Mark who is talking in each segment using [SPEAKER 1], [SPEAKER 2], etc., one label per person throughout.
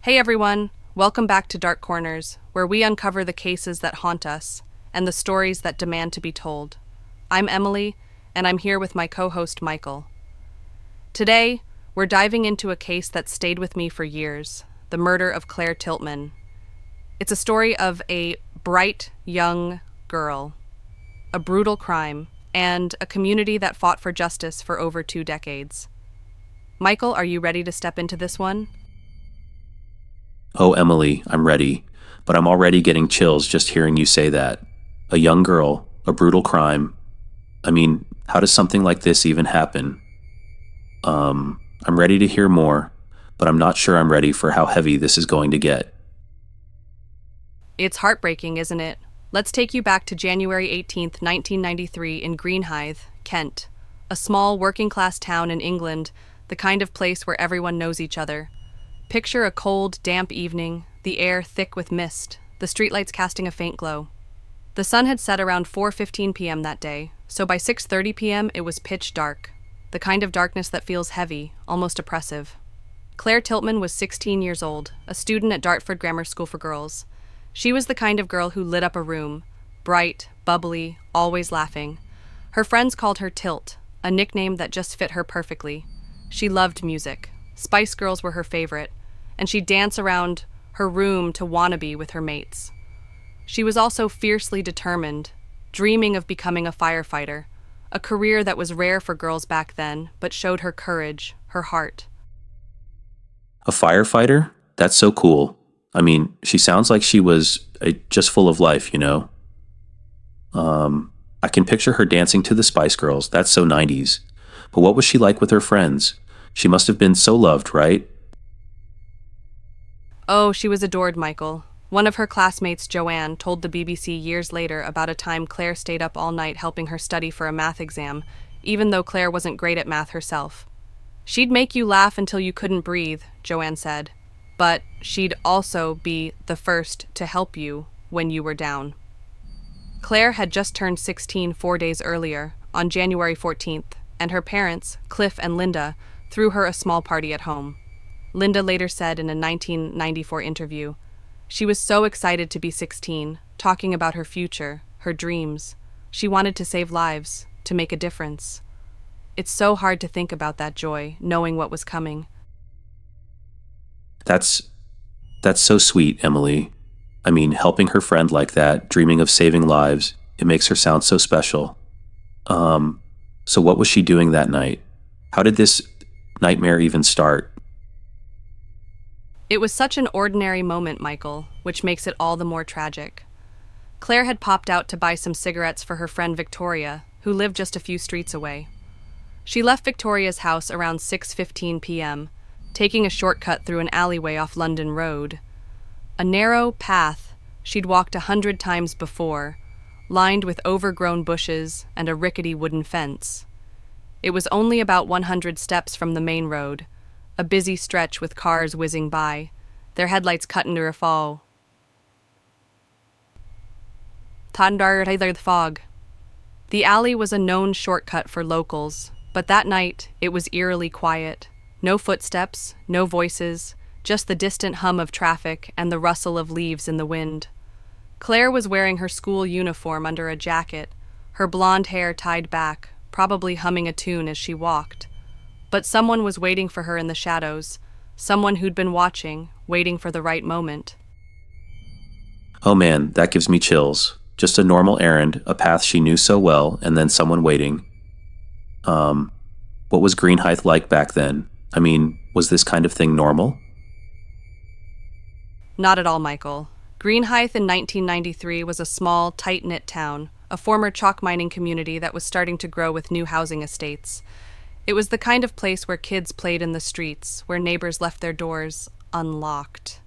[SPEAKER 1] Hey everyone, welcome back to Dark Corners, where we uncover the cases that haunt us and the stories that demand to be told. I'm Emily, and I'm here with my co-host Michael. Today, we're diving into a case that stayed with me for years, the murder of Claire Tiltman. It's a story of a bright, young girl, a brutal crime, and a community that fought for justice for over 2 decades. Michael, are you ready to step into this one?
[SPEAKER 2] Oh, Emily, I'm ready, but I'm already getting chills just hearing you say that. A young girl, a brutal crime. I mean, how does something like this even happen? I'm ready to hear more, but I'm not sure I'm ready for how heavy this is going to get.
[SPEAKER 1] It's heartbreaking, isn't it? Let's take you back to January 18th, 1993 in Greenhithe, Kent, a small working-class town in England, the kind of place where everyone knows each other. Picture a cold, damp evening, the air thick with mist, the streetlights casting a faint glow. The sun had set around 4:15 p.m. that day, so by 6:30 p.m. it was pitch dark, the kind of darkness that feels heavy, almost oppressive. Claire Tiltman was 16 years old, a student at Dartford Grammar School for Girls. She was the kind of girl who lit up a room, bright, bubbly, always laughing. Her friends called her Tilt, a nickname that just fit her perfectly. She loved music. Spice Girls were her favorite, and she'd dance around her room to Wannabe with her mates. She was also fiercely determined, dreaming of becoming a firefighter, a career that was rare for girls back then, but showed her courage, her heart.
[SPEAKER 2] A firefighter? That's so cool. I mean, she sounds like she was just full of life, you know? I can picture her dancing to the Spice Girls. That's so 90s. But what was she like with her friends? She must have been so loved, right?
[SPEAKER 1] Oh, she was adored, Michael. One of her classmates, Joanne, told the BBC years later about a time Claire stayed up all night helping her study for a math exam, even though Claire wasn't great at math herself. She'd make you laugh until you couldn't breathe, Joanne said, but she'd also be the first to help you when you were down. Claire had just turned 16 4 days earlier, on January 14th, and her parents, Cliff and Linda, threw her a small party at home. Linda later said in a 1994 interview, "She was so excited to be 16, talking about her future, her dreams. She wanted to save lives, to make a difference." It's so hard to think about that joy, knowing what was coming.
[SPEAKER 2] That's so sweet, Emily. I mean, helping her friend like that, dreaming of saving lives, it makes her sound so special. So what was she doing that night? How did this nightmare even start?
[SPEAKER 1] It was such an ordinary moment, Michael, which makes it all the more tragic. Claire had popped out to buy some cigarettes for her friend Victoria, who lived just a few streets away. She left Victoria's house around 6:15 p.m., taking a shortcut through an alleyway off London Road. A narrow path she'd walked 100 times before, lined with overgrown bushes and a rickety wooden fence. It was only about 100 steps from the main road, a busy stretch with cars whizzing by, their headlights cut into a fog. The fog. The alley was a known shortcut for locals, but that night it was eerily quiet. No footsteps, no voices, just the distant hum of traffic and the rustle of leaves in the wind. Claire was wearing her school uniform under a jacket, her blonde hair tied back, probably humming a tune as she walked. But someone was waiting for her in the shadows, someone who'd been watching, waiting for the right moment.
[SPEAKER 2] Oh man, that gives me chills. Just a normal errand, a path she knew so well, and then someone waiting. What was Greenhithe like back then? I mean, was this kind of thing normal?
[SPEAKER 1] Not at all, Michael. Greenhithe in 1993 was a small, tight-knit town, a former chalk mining community that was starting to grow with new housing estates. It was the kind of place where kids played in the streets, where neighbors left their doors unlocked.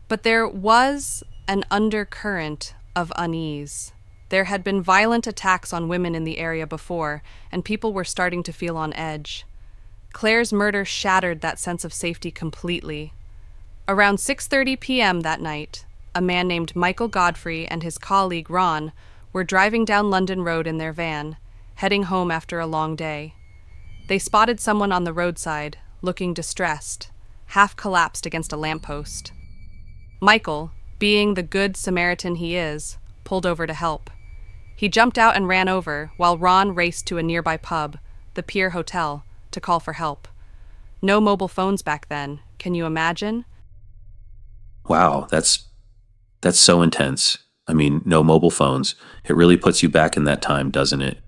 [SPEAKER 1] But there was an undercurrent of unease. There had been violent attacks on women in the area before, and people were starting to feel on edge. Claire's murder shattered that sense of safety completely. Around 6:30 p.m. that night, a man named Michael Godfrey and his colleague Ron were driving down London Road in their van, heading home after a long day. They spotted someone on the roadside, looking distressed. half collapsed against a lamppost. Michael, being the good Samaritan he is, pulled over to help. He jumped out and ran over, while Ron raced to a nearby pub, the Pier Hotel, to call for help. No mobile phones back then, can you imagine?
[SPEAKER 2] Wow, that's so intense. I mean, no mobile phones. It really puts you back in that time, doesn't it?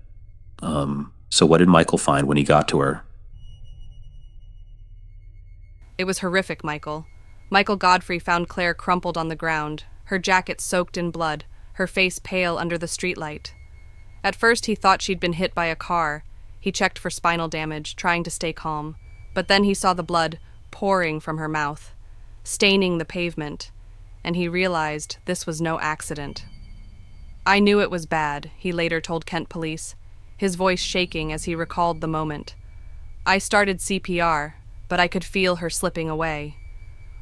[SPEAKER 2] So what did Michael find when he got to her?
[SPEAKER 1] It was horrific, Michael. Michael Godfrey found Claire crumpled on the ground, her jacket soaked in blood, her face pale under the streetlight. At first he thought she'd been hit by a car. He checked for spinal damage, trying to stay calm. But then he saw the blood pouring from her mouth, staining the pavement, and he realized this was no accident. "I knew it was bad," he later told Kent police, his voice shaking as he recalled the moment. "I started CPR, but I could feel her slipping away."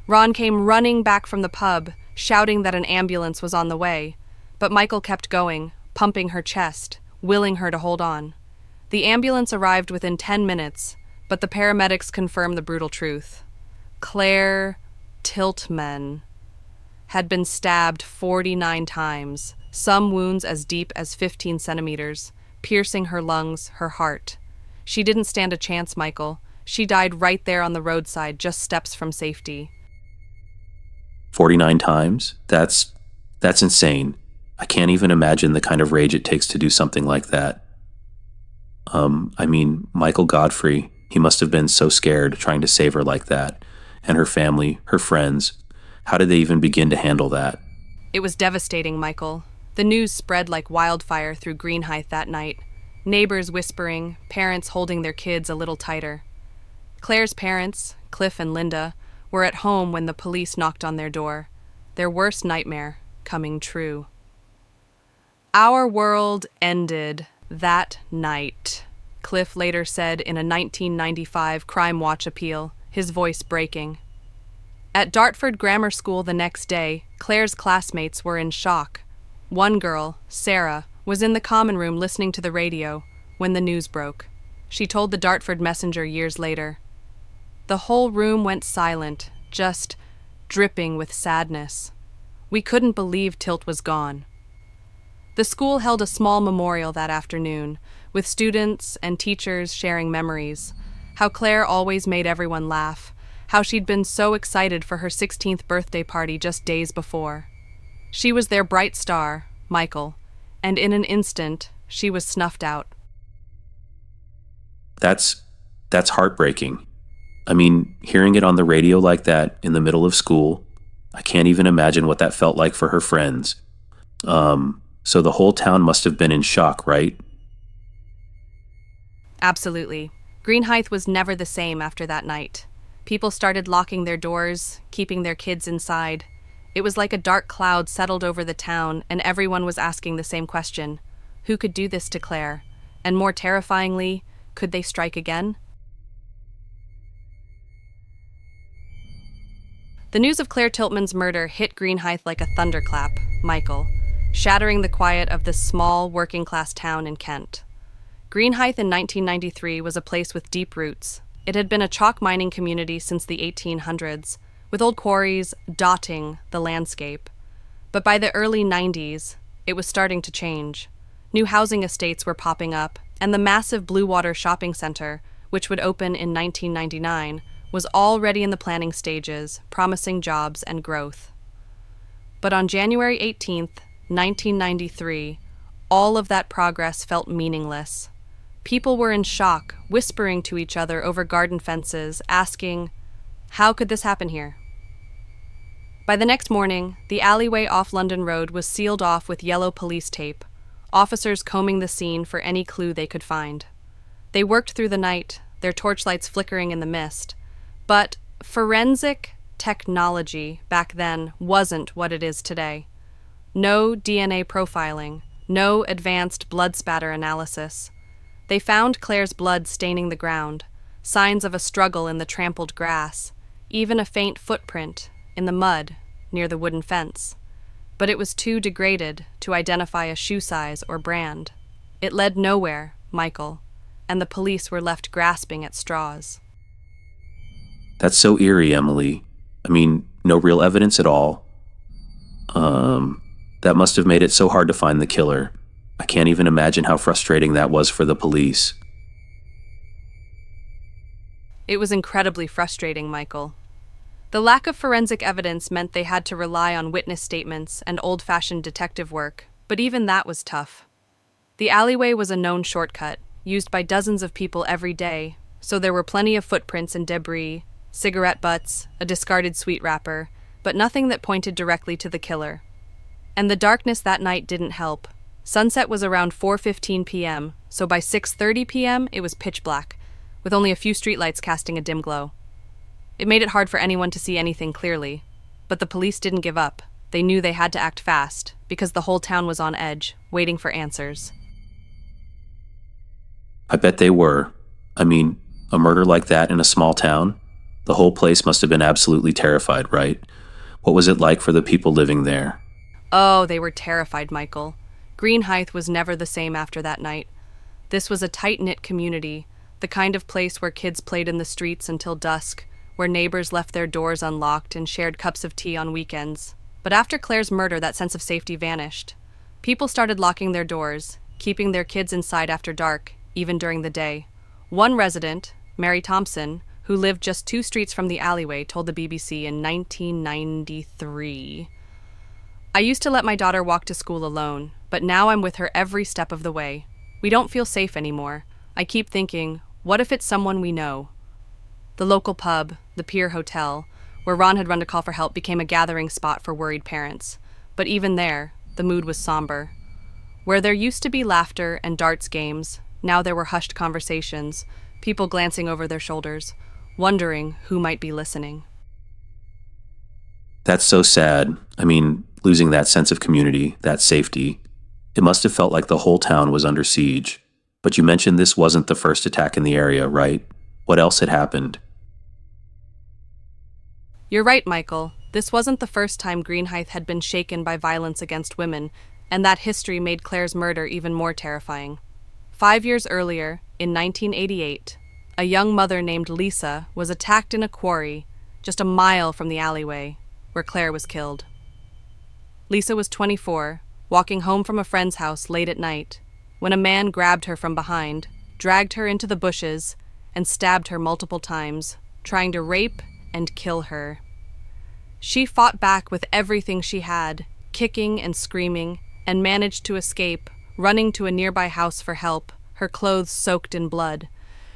[SPEAKER 1] Ron came running back from the pub, shouting that an ambulance was on the way, but Michael kept going, pumping her chest, willing her to hold on. The ambulance arrived within 10 minutes, but the paramedics confirmed the brutal truth. Claire Tiltman had been stabbed 49 times, some wounds as deep as 15 centimeters, piercing her lungs, her heart. She didn't stand a chance, Michael. She died right there on the roadside, just steps from safety.
[SPEAKER 2] 49 times? That's insane. I can't even imagine the kind of rage it takes to do something like that. I mean, Michael Godfrey, he must have been so scared trying to save her like that. And her family, her friends, how did they even begin to handle that?
[SPEAKER 1] It was devastating, Michael. The news spread like wildfire through Greenhithe that night. Neighbors whispering, parents holding their kids a little tighter. Claire's parents, Cliff and Linda, were at home when the police knocked on their door, their worst nightmare coming true. "Our world ended that night," Cliff later said in a 1995 Crime Watch appeal, his voice breaking. At Dartford Grammar School the next day, Claire's classmates were in shock. One girl, Sarah, was in the common room listening to the radio when the news broke. She told the Dartford Messenger years later. "The whole room went silent, just dripping with sadness. We couldn't believe Tilt was gone." The school held a small memorial that afternoon, with students and teachers sharing memories. How Claire always made everyone laugh, how she'd been so excited for her 16th birthday party just days before. She was their bright star, Michael, and in an instant, she was snuffed out.
[SPEAKER 2] That's heartbreaking. I mean, hearing it on the radio like that in the middle of school, I can't even imagine what that felt like for her friends. So the whole town must have been in shock, right?
[SPEAKER 1] Absolutely. Greenhithe was never the same after that night. People started locking their doors, keeping their kids inside. It was like a dark cloud settled over the town, and everyone was asking the same question. Who could do this to Claire? And more terrifyingly, could they strike again? The news of Claire Tiltman's murder hit Greenhithe like a thunderclap, Michael, shattering the quiet of this small, working-class town in Kent. Greenhithe in 1993 was a place with deep roots. It had been a chalk mining community since the 1800s, with old quarries dotting the landscape. But by the early 90s, it was starting to change. New housing estates were popping up, and the massive Blue Water shopping center, which would open in 1999, was already in the planning stages, promising jobs and growth. But on January 18th, 1993, all of that progress felt meaningless. People were in shock, whispering to each other over garden fences, asking, "How could this happen here?" By the next morning, the alleyway off London Road was sealed off with yellow police tape, officers combing the scene for any clue they could find. They worked through the night, their torchlights flickering in the mist. But forensic technology back then wasn't what it is today. No DNA profiling, no advanced blood spatter analysis. They found Claire's blood staining the ground, signs of a struggle in the trampled grass, even a faint footprint in the mud near the wooden fence. But it was too degraded to identify a shoe size or brand. It led nowhere, Michael, and the police were left grasping at straws.
[SPEAKER 2] That's so eerie, Emily. I mean, no real evidence at all. That must have made it so hard to find the killer. I can't even imagine how frustrating that was for the police.
[SPEAKER 1] It was incredibly frustrating, Michael. The lack of forensic evidence meant they had to rely on witness statements and old-fashioned detective work, but even that was tough. The alleyway was a known shortcut, used by dozens of people every day, so there were plenty of footprints and debris, cigarette butts, a discarded sweet wrapper, but nothing that pointed directly to the killer. And the darkness that night didn't help. Sunset was around 4:15 p.m., so by 6:30 p.m. it was pitch black, with only a few streetlights casting a dim glow. It made it hard for anyone to see anything clearly, but the police didn't give up. They knew they had to act fast, because the whole town was on edge, waiting for answers.
[SPEAKER 2] I bet they were. I mean, a murder like that in a small town? The whole place must have been absolutely terrified, right? What was it like for the people living there?
[SPEAKER 1] Oh, they were terrified, Michael. Greenhithe was never the same after that night. This was a tight-knit community, the kind of place where kids played in the streets until dusk, where neighbors left their doors unlocked and shared cups of tea on weekends. But after Claire's murder, that sense of safety vanished. People started locking their doors, keeping their kids inside after dark, even during the day. One resident, Mary Thompson, who lived just 2 streets from the alleyway, told the BBC in 1993, "I used to let my daughter walk to school alone, but now I'm with her every step of the way. We don't feel safe anymore. I keep thinking, what if it's someone we know?" The local pub, the Pier Hotel, where Ron had run to call for help, became a gathering spot for worried parents. But even there, the mood was somber. Where there used to be laughter and darts games, now there were hushed conversations, people glancing over their shoulders, wondering who might be listening.
[SPEAKER 2] That's so sad. I mean, losing that sense of community, that safety. It must have felt like the whole town was under siege. But you mentioned this wasn't the first attack in the area, right? What else had happened?
[SPEAKER 1] You're right, Michael. This wasn't the first time Greenhithe had been shaken by violence against women, and that history made Claire's murder even more terrifying. 5 years earlier, in 1988, a young mother named Lisa was attacked in a quarry just a mile from the alleyway where Claire was killed. Lisa was 24, walking home from a friend's house late at night, when a man grabbed her from behind, dragged her into the bushes, and stabbed her multiple times, trying to rape and kill her. She fought back with everything she had, kicking and screaming, and managed to escape, running to a nearby house for help, her clothes soaked in blood.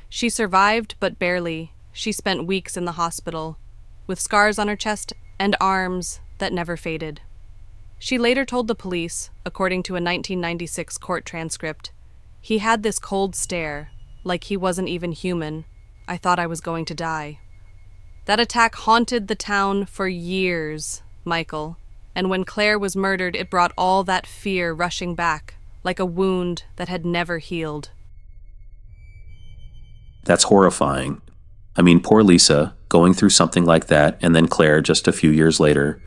[SPEAKER 1] She survived, but barely. She spent weeks in the hospital, with scars on her chest and arms that never faded. She later told the police, according to a 1996 court transcript, "He had this cold stare, like he wasn't even human. I thought I was going to die." That attack haunted the town for years, Michael, and when Claire was murdered, it brought all that fear rushing back, like a wound that had never healed.
[SPEAKER 2] That's horrifying. I mean, poor Lisa, going through something like that, and then Claire just a few years later.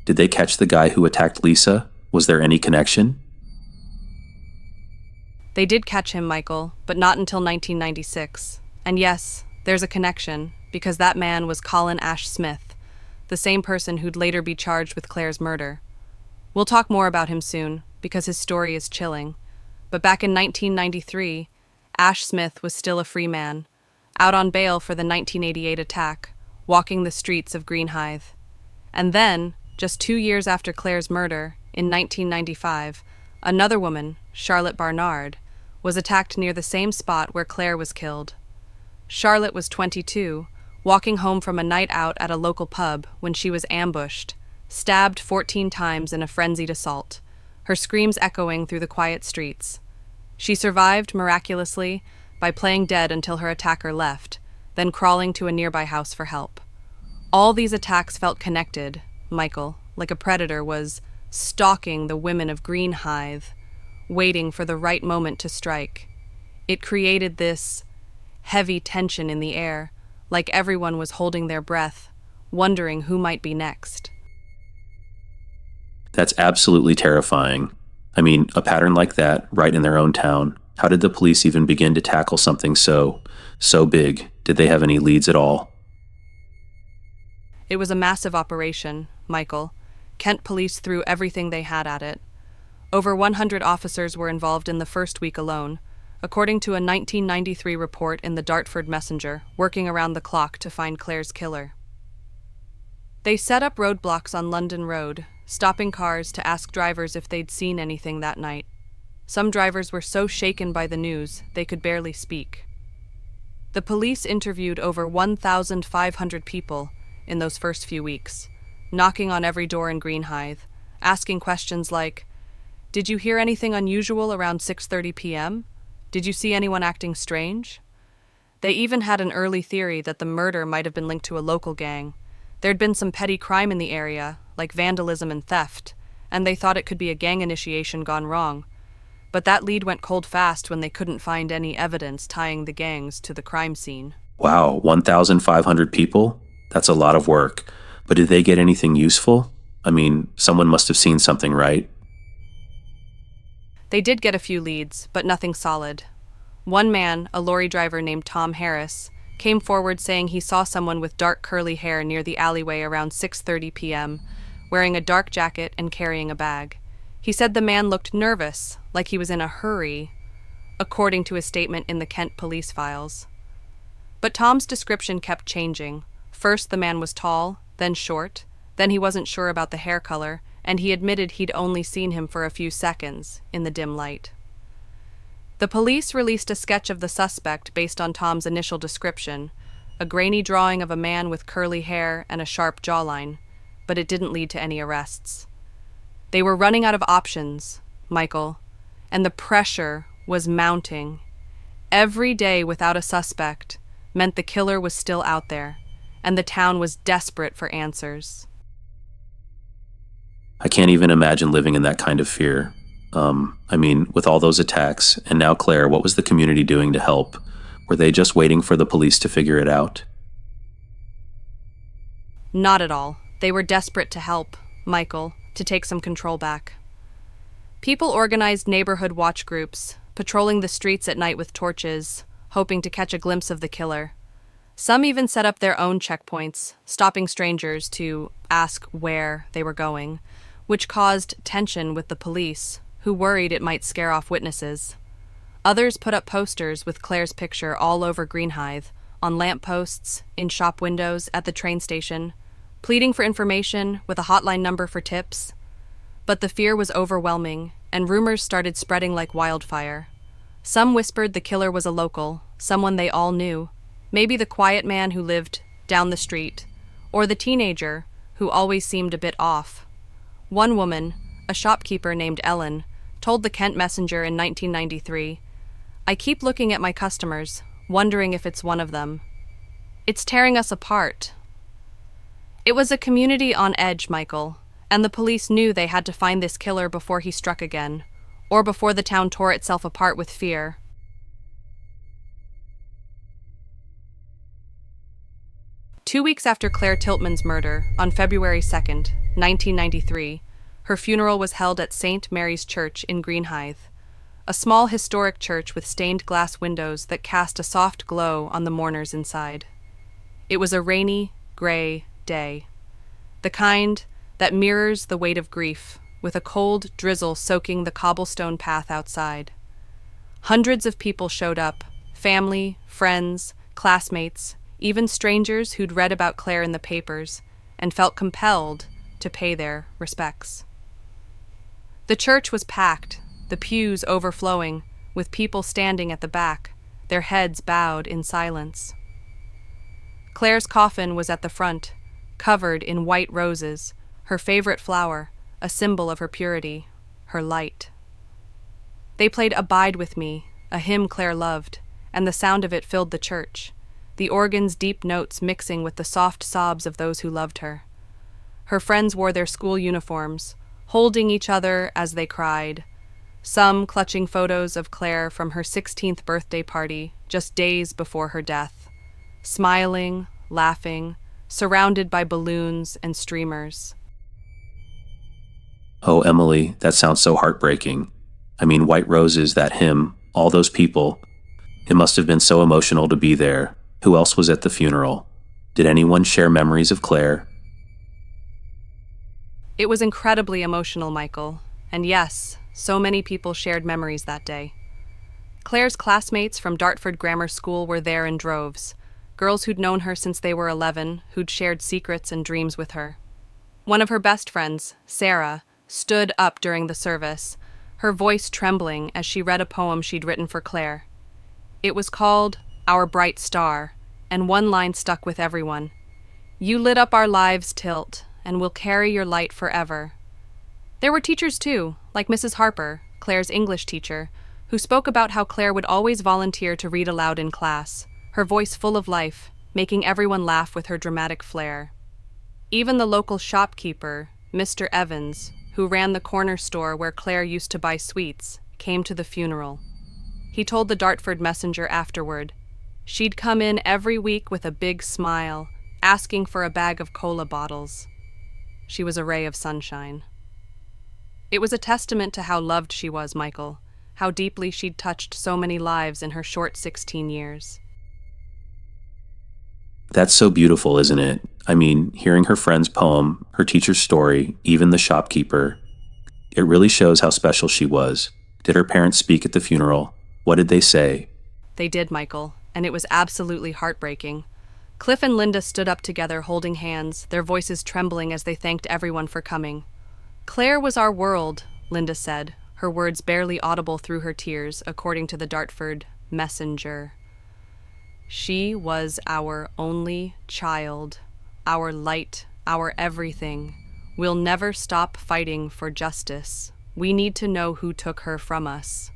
[SPEAKER 2] Did they catch the guy who attacked Lisa? Was there any connection?
[SPEAKER 1] They did catch him, Michael, but not until 1996. And yes, there's a connection, because that man was Colin Ash-Smith, the same person who'd later be charged with Claire's murder. We'll talk more about him soon, because his story is chilling. But back in 1993, Ash-Smith was still a free man, out on bail for the 1988 attack, walking the streets of Greenhithe. And then, just 2 years after Claire's murder, in 1995, another woman, Charlotte Barnard, was attacked near the same spot where Claire was killed. Charlotte was 22, walking home from a night out at a local pub when she was ambushed, stabbed 14 times in a frenzied assault, her screams echoing through the quiet streets. She survived, miraculously, by playing dead until her attacker left, then crawling to a nearby house for help. All these attacks felt connected, Michael, like a predator was stalking the women of Greenhithe, waiting for the right moment to strike. It created this heavy tension in the air, like everyone was holding their breath, wondering who might be next.
[SPEAKER 2] That's absolutely terrifying. I mean, a pattern like that, right in their own town. How did the police even begin to tackle something so big? Did they have any leads at all?
[SPEAKER 1] It was a massive operation, Michael. Kent police threw everything they had at it. Over 100 officers were involved in the first week alone, according to a 1993 report in the Dartford Messenger, working around the clock to find Claire's killer. They set up roadblocks on London Road, stopping cars to ask drivers if they'd seen anything that night. Some drivers were so shaken by the news they could barely speak. The police interviewed over 1,500 people in those first few weeks, knocking on every door in Greenhithe, asking questions like, "Did you hear anything unusual around 6:30 p.m.? Did you see anyone acting strange?" They even had an early theory that the murder might have been linked to a local gang. There'd been some petty crime in the area, like vandalism and theft, and they thought it could be a gang initiation gone wrong. But that lead went cold fast when they couldn't find any evidence tying the gangs to the crime scene.
[SPEAKER 2] Wow, 1,500 people? That's a lot of work. But did they get anything useful? I mean, someone must have seen something, right?
[SPEAKER 1] They did get a few leads, but nothing solid. One man, a lorry driver named Tom Harris, came forward saying he saw someone with dark curly hair near the alleyway around 6:30 p.m., wearing a dark jacket and carrying a bag. He said the man looked nervous, like he was in a hurry, according to a statement in the Kent police files. But Tom's description kept changing. First, the man was tall, then short, then he wasn't sure about the hair color, and he admitted he'd only seen him for a few seconds in the dim light. The police released a sketch of the suspect based on Tom's initial description, a grainy drawing of a man with curly hair and a sharp jawline, but it didn't lead to any arrests. They were running out of options, Michael, and the pressure was mounting. Every day without a suspect meant the killer was still out there, and the town was desperate for answers.
[SPEAKER 2] I can't even imagine living in that kind of fear. With all those attacks, and now Claire, what was the community doing to help? Were they just waiting for the police to figure it out?
[SPEAKER 1] Not at all. They were desperate to help, Michael, to take some control back. People organized neighborhood watch groups, patrolling the streets at night with torches, hoping to catch a glimpse of the killer. Some even set up their own checkpoints, stopping strangers to ask where they were going, which caused tension with the police, who worried it might scare off witnesses. Others put up posters with Claire's picture all over Greenhithe, on lampposts, in shop windows, at the train station, pleading for information with a hotline number for tips. But the fear was overwhelming, and rumors started spreading like wildfire. Some whispered the killer was a local, someone they all knew, maybe the quiet man who lived down the street, or the teenager who always seemed a bit off. One woman, a shopkeeper named Ellen, told the Kent Messenger in 1993, "I keep looking at my customers, wondering if it's one of them. It's tearing us apart." It was a community on edge, Michael, and the police knew they had to find this killer before he struck again, or before the town tore itself apart with fear. Two weeks after Claire Tiltman's murder, on February 2nd, 1993, her funeral was held at St. Mary's Church in Greenhithe, a small historic church with stained glass windows that cast a soft glow on the mourners inside. It was a rainy, gray day, the kind that mirrors the weight of grief, with a cold drizzle soaking the cobblestone path outside. Hundreds of people showed up, family, friends, classmates, even strangers who'd read about Claire in the papers and felt compelled to pay their respects. The church was packed, the pews overflowing, with people standing at the back, their heads bowed in silence. Claire's coffin was at the front, covered in white roses, her favorite flower, a symbol of her purity, her light. They played "Abide With Me," a hymn Claire loved, and the sound of it filled the church, the organ's deep notes mixing with the soft sobs of those who loved her. Her friends wore their school uniforms, holding each other as they cried, some clutching photos of Claire from her 16th birthday party just days before her death, smiling, laughing, surrounded by balloons and streamers.
[SPEAKER 2] Oh, Emily, that sounds so heartbreaking. White Roses, that hymn, all those people. It must have been so emotional to be there. Who else was at the funeral? Did anyone share memories of Claire?
[SPEAKER 1] It was incredibly emotional, Michael. And yes, so many people shared memories that day. Claire's classmates from Dartford Grammar School were there in droves. Girls who'd known her since they were 11, who'd shared secrets and dreams with her. One of her best friends, Sarah, stood up during the service, her voice trembling as she read a poem she'd written for Claire. It was called Our Bright Star, and one line stuck with everyone. You lit up our lives, Tilt, and we'll carry your light forever. There were teachers too, like Mrs. Harper, Claire's English teacher, who spoke about how Claire would always volunteer to read aloud in class, her voice full of life, making everyone laugh with her dramatic flair. Even the local shopkeeper, Mr. Evans, who ran the corner store where Claire used to buy sweets, came to the funeral. He told the Dartford Messenger afterward, she'd come in every week with a big smile, asking for a bag of cola bottles. She was a ray of sunshine. It was a testament to how loved she was, Michael, how deeply she'd touched so many lives in her short 16 years.
[SPEAKER 2] That's so beautiful, isn't it? I mean, hearing her friend's poem, her teacher's story, even the shopkeeper, it really shows how special she was. Did her parents speak at the funeral? What did they say?
[SPEAKER 1] They did, Michael, and it was absolutely heartbreaking. Cliff and Linda stood up together holding hands, their voices trembling as they thanked everyone for coming. Claire was our world, Linda said, her words barely audible through her tears, according to the Dartford Messenger. She was our only child, our light, our everything. We'll never stop fighting for justice. We need to know who took her from us.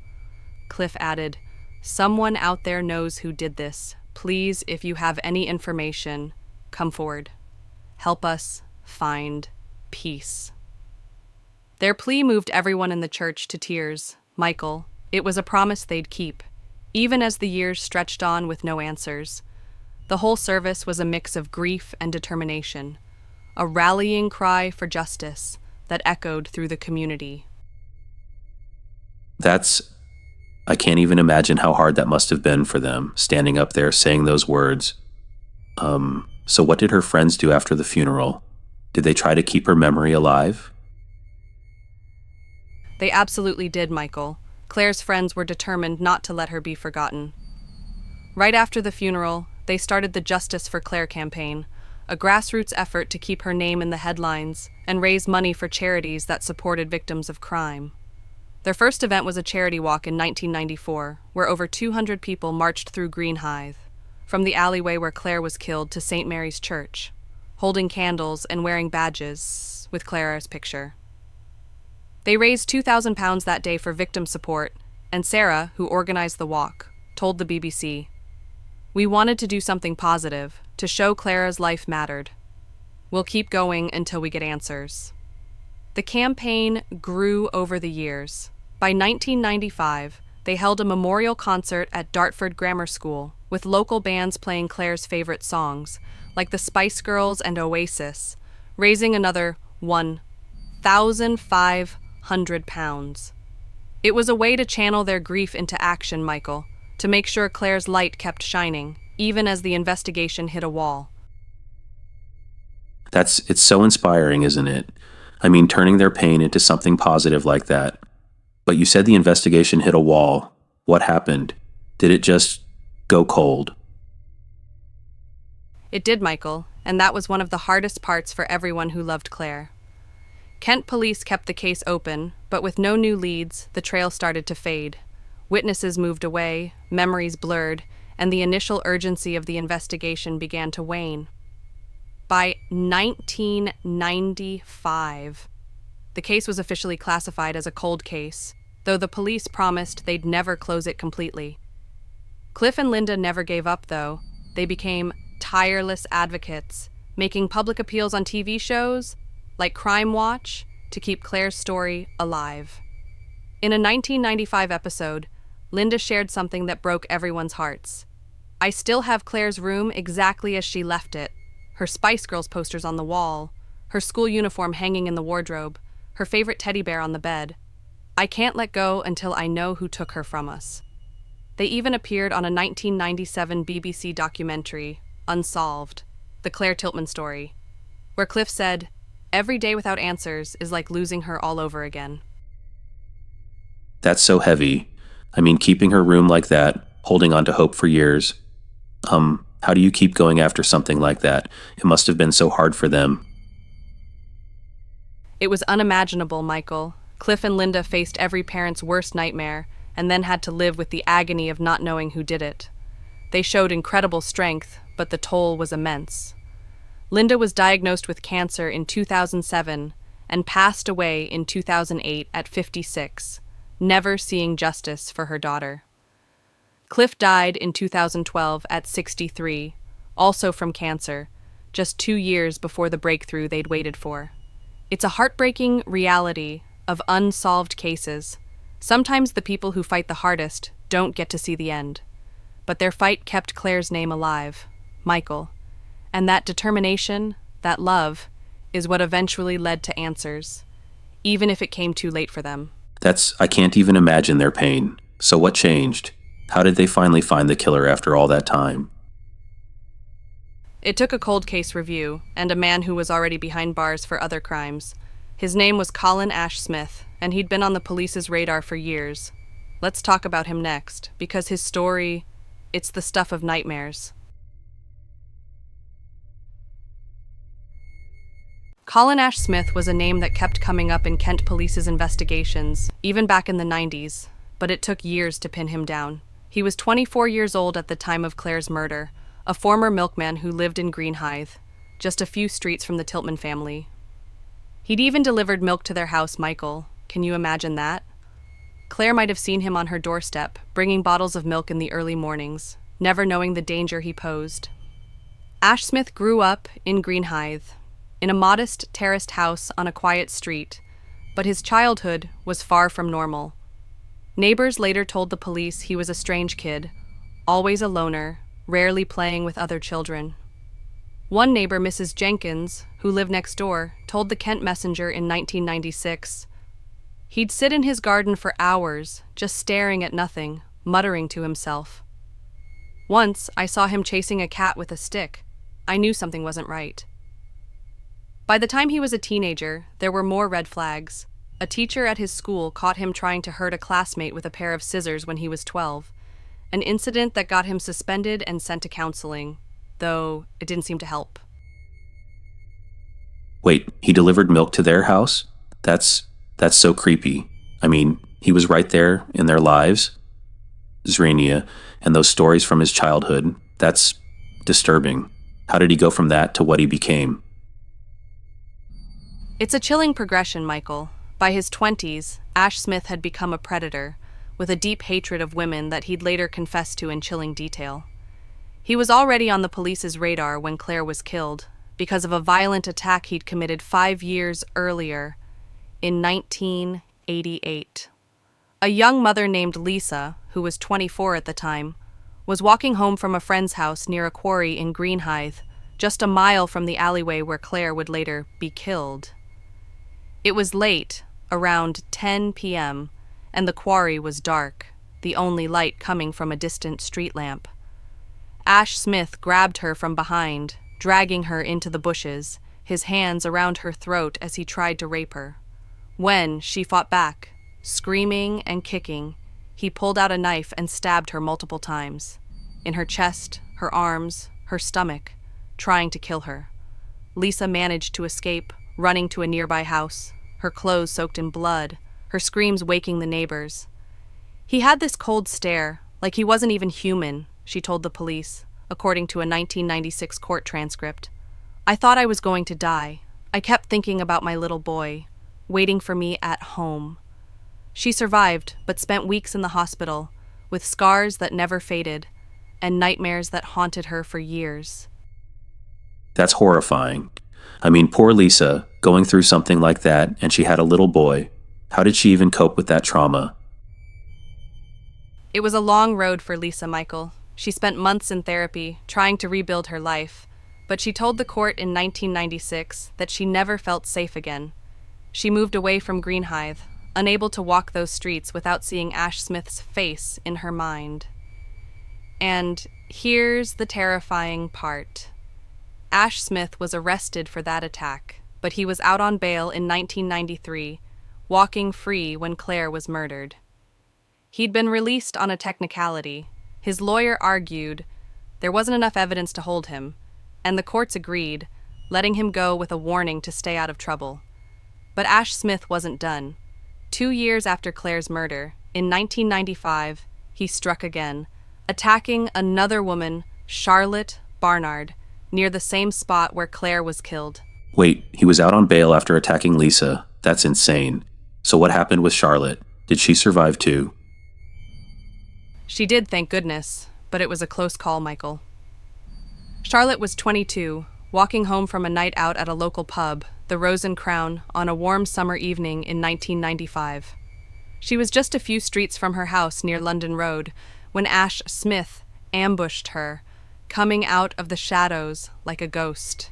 [SPEAKER 1] Cliff added, someone out there knows who did this. Please, if you have any information, come forward. Help us find peace. Their plea moved everyone in the church to tears. Michael, it was a promise they'd keep, even as the years stretched on with no answers. The whole service was a mix of grief and determination, a rallying cry for justice that echoed through the community.
[SPEAKER 2] I can't even imagine how hard that must have been for them, standing up there saying those words. So what did her friends do after the funeral? Did they try to keep her memory alive?
[SPEAKER 1] They absolutely did, Michael. Claire's friends were determined not to let her be forgotten. Right after the funeral, they started the Justice for Claire campaign, a grassroots effort to keep her name in the headlines and raise money for charities that supported victims of crime. Their first event was a charity walk in 1994, where over 200 people marched through Greenhithe, from the alleyway where Claire was killed to St. Mary's Church, holding candles and wearing badges with Claire's picture. They raised £2,000 that day for victim support, and Sarah, who organized the walk, told the BBC, "We wanted to do something positive, to show Claire's life mattered. We'll keep going until we get answers." The campaign grew over the years. By 1995, they held a memorial concert at Dartford Grammar School, with local bands playing Claire's favorite songs, like the Spice Girls and Oasis, raising another £1,500. It was a way to channel their grief into action, Michael, to make sure Claire's light kept shining, even as the investigation hit a wall.
[SPEAKER 2] It's so inspiring, isn't it? I mean, turning their pain into something positive like that. But you said the investigation hit a wall. What happened? Did it just go cold?
[SPEAKER 1] It did, Michael, and that was one of the hardest parts for everyone who loved Claire. Kent police kept the case open, but with no new leads, the trail started to fade. Witnesses moved away, memories blurred, and the initial urgency of the investigation began to wane. By 1995, the case was officially classified as a cold case, though the police promised they'd never close it completely. Cliff and Linda never gave up, though. They became tireless advocates, making public appeals on TV shows like Crime Watch to keep Claire's story alive. In a 1995 episode, Linda shared something that broke everyone's hearts. "I still have Claire's room exactly as she left it. Her Spice Girls posters on the wall, her school uniform hanging in the wardrobe, her favorite teddy bear on the bed. I can't let go until I know who took her from us." They even appeared on a 1997 BBC documentary, Unsolved, the Claire Tiltman story, where Cliff said, Every day without answers is like losing her all over again.
[SPEAKER 2] That's so heavy. I mean, keeping her room like that, holding on to hope for years. How do you keep going after something like that? It must have been so hard for them.
[SPEAKER 1] It was unimaginable, Michael. Cliff and Linda faced every parent's worst nightmare and then had to live with the agony of not knowing who did it. They showed incredible strength, but the toll was immense. Linda was diagnosed with cancer in 2007 and passed away in 2008 at 56, never seeing justice for her daughter. Cliff died in 2012 at 63, also from cancer, just 2 years before the breakthrough they'd waited for. It's a heartbreaking reality of unsolved cases. Sometimes the people who fight the hardest don't get to see the end. But their fight kept Claire's name alive, Michael. And that determination, that love, is what eventually led to answers, even if it came too late for them.
[SPEAKER 2] I can't even imagine their pain. So what changed? How did they finally find the killer after all that time?
[SPEAKER 1] It took a cold case review and a man who was already behind bars for other crimes. His name was Colin Ash-Smith, and he'd been on the police's radar for years. Let's talk about him next, because his story, it's the stuff of nightmares. Colin Ash-Smith was a name that kept coming up in Kent Police's investigations, even back in the 90s, but it took years to pin him down. He was 24 years old at the time of Claire's murder, a former milkman who lived in Greenhithe, just a few streets from the Tiltman family. He'd even delivered milk to their house, Michael. Can you imagine that? Claire might have seen him on her doorstep, bringing bottles of milk in the early mornings, never knowing the danger he posed. Ash-Smith grew up in Greenhithe, in a modest terraced house on a quiet street, but his childhood was far from normal. Neighbors later told the police he was a strange kid, always a loner, rarely playing with other children. One neighbor, Mrs. Jenkins, who lived next door, told the Kent Messenger in 1996, he'd sit in his garden for hours, just staring at nothing, muttering to himself. Once, I saw him chasing a cat with a stick. I knew something wasn't right. By the time he was a teenager, there were more red flags. A teacher at his school caught him trying to hurt a classmate with a pair of scissors when he was 12, an incident that got him suspended and sent to counseling, though it didn't seem to help.
[SPEAKER 2] Wait, he delivered milk to their house? That's so creepy. I mean, he was right there in their lives. Zrania, and those stories from his childhood, that's disturbing. How did he go from that to what he became?
[SPEAKER 1] It's a chilling progression, Michael. By his 20s, Ash-Smith had become a predator, with a deep hatred of women that he'd later confessed to in chilling detail. He was already on the police's radar when Claire was killed, because of a violent attack he'd committed 5 years earlier, in 1988. A young mother named Lisa, who was 24 at the time, was walking home from a friend's house near a quarry in Greenhithe, just a mile from the alleyway where Claire would later be killed. It was late, around 10 p.m., and the quarry was dark, the only light coming from a distant street lamp. Ash-Smith grabbed her from behind, dragging her into the bushes, his hands around her throat as he tried to rape her. When she fought back, screaming and kicking, he pulled out a knife and stabbed her multiple times, in her chest, her arms, her stomach, trying to kill her. Lisa managed to escape, running to a nearby house, her clothes soaked in blood, her screams waking the neighbors. He had this cold stare, like he wasn't even human, she told the police, according to a 1996 court transcript. I thought I was going to die. I kept thinking about my little boy, waiting for me at home. She survived, but spent weeks in the hospital, with scars that never faded, and nightmares that haunted her for years.
[SPEAKER 2] That's horrifying. I mean, poor Lisa, going through something like that, and she had a little boy. How did she even cope with that trauma?
[SPEAKER 1] It was a long road for Lisa, Michael. She spent months in therapy, trying to rebuild her life, but she told the court in 1996 that she never felt safe again. She moved away from Greenhithe, unable to walk those streets without seeing Ash-Smith's face in her mind. And here's the terrifying part. Ash-Smith was arrested for that attack, but he was out on bail in 1993, walking free when Claire was murdered. He'd been released on a technicality. His lawyer argued there wasn't enough evidence to hold him, and the courts agreed, letting him go with a warning to stay out of trouble. But Ash-Smith wasn't done. 2 years after Claire's murder, in 1995, he struck again, attacking another woman, Charlotte Barnard, near the same spot where Claire was killed.
[SPEAKER 2] Wait, he was out on bail after attacking Lisa. That's insane. So what happened with Charlotte? Did she survive too?
[SPEAKER 1] She did, thank goodness, but it was a close call, Michael. Charlotte was 22, walking home from a night out at a local pub, the Rose and Crown, on a warm summer evening in 1995. She was just a few streets from her house near London Road when Ash-Smith ambushed her, coming out of the shadows like a ghost.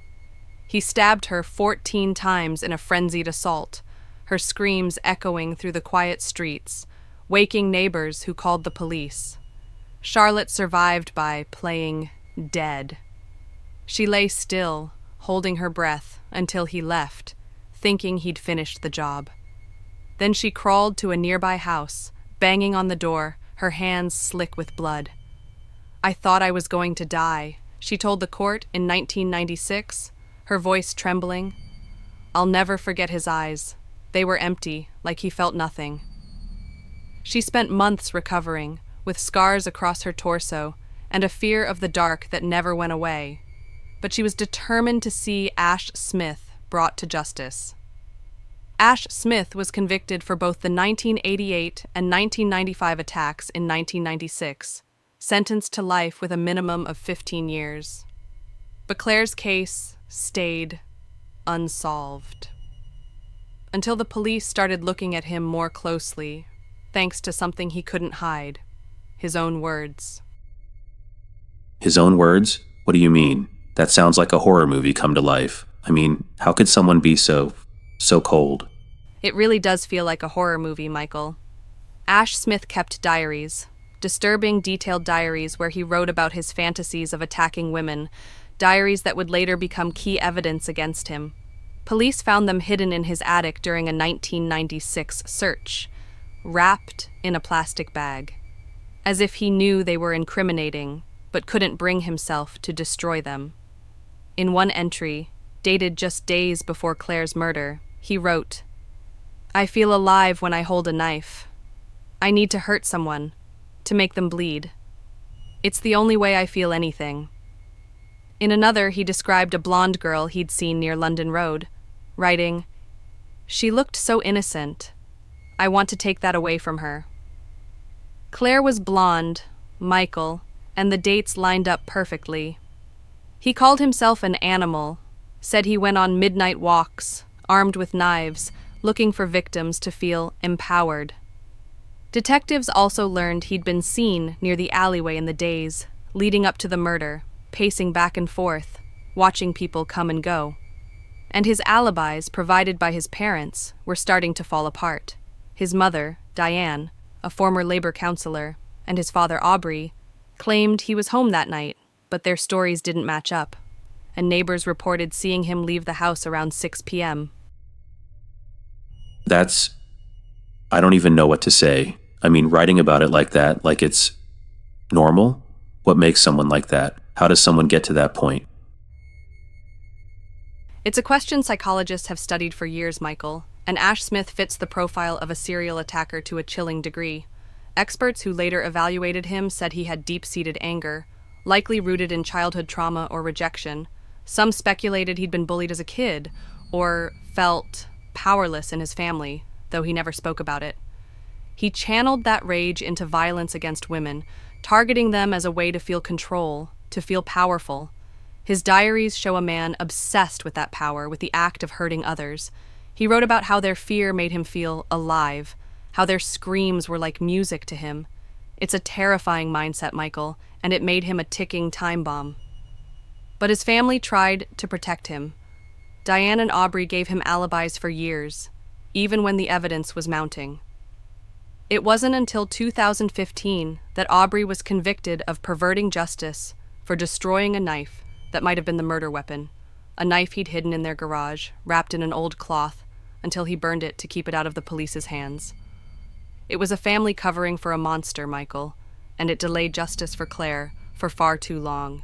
[SPEAKER 1] He stabbed her 14 times in a frenzied assault, her screams echoing through the quiet streets, waking neighbors who called the police. Charlotte survived by playing dead. She lay still, holding her breath, until he left, thinking he'd finished the job. Then she crawled to a nearby house, banging on the door, her hands slick with blood. "I thought I was going to die," she told the court in 1996, her voice trembling. "I'll never forget his eyes. They were empty, like he felt nothing." She spent months recovering, with scars across her torso and a fear of the dark that never went away. But she was determined to see Ash-Smith brought to justice. Ash-Smith was convicted for both the 1988 and 1995 attacks in 1996, sentenced to life with a minimum of 15 years. But Claire's case stayed unsolved. Until the police started looking at him more closely, thanks to something he couldn't hide, his own words.
[SPEAKER 2] His own words? What do you mean? That sounds like a horror movie come to life. I mean, how could someone be so cold?
[SPEAKER 1] It really does feel like a horror movie, Michael. Ash-Smith kept diaries, disturbing, detailed diaries where he wrote about his fantasies of attacking women, diaries that would later become key evidence against him. Police found them hidden in his attic during a 1996 search, wrapped in a plastic bag, as if he knew they were incriminating, but couldn't bring himself to destroy them. In one entry, dated just days before Claire's murder, he wrote, "I feel alive when I hold a knife. I need to hurt someone, to make them bleed. It's the only way I feel anything." In another, he described a blonde girl he'd seen near London Road, writing, "She looked so innocent. I want to take that away from her." Claire was blonde, Michael, and the dates lined up perfectly. He called himself an animal, said he went on midnight walks, armed with knives, looking for victims to feel empowered. Detectives also learned he'd been seen near the alleyway in the days leading up to the murder, pacing back and forth, watching people come and go. And his alibis, provided by his parents, were starting to fall apart. His mother, Diane, a former labor counselor, and his father, Aubrey, claimed he was home that night, but their stories didn't match up, and neighbors reported seeing him leave the house around 6 p.m.
[SPEAKER 2] I don't even know what to say. I mean, writing about it like that, like it's normal? What makes someone like that? How does someone get to that point?
[SPEAKER 1] It's a question psychologists have studied for years, Michael, and Ash-Smith fits the profile of a serial attacker to a chilling degree. Experts who later evaluated him said he had deep-seated anger, likely rooted in childhood trauma or rejection. Some speculated he'd been bullied as a kid, or felt powerless in his family, though he never spoke about it. He channeled that rage into violence against women, targeting them as a way to feel control, to feel powerful. His diaries show a man obsessed with that power, with the act of hurting others. He wrote about how their fear made him feel alive, how their screams were like music to him. It's a terrifying mindset, Michael, and it made him a ticking time bomb. But his family tried to protect him. Diane and Aubrey gave him alibis for years, even when the evidence was mounting. It wasn't until 2015 that Aubrey was convicted of perverting justice for destroying a knife that might have been the murder weapon, a knife he'd hidden in their garage, wrapped in an old cloth, until he burned it to keep it out of the police's hands. It was a family covering for a monster, Michael, and it delayed justice for Claire for far too long.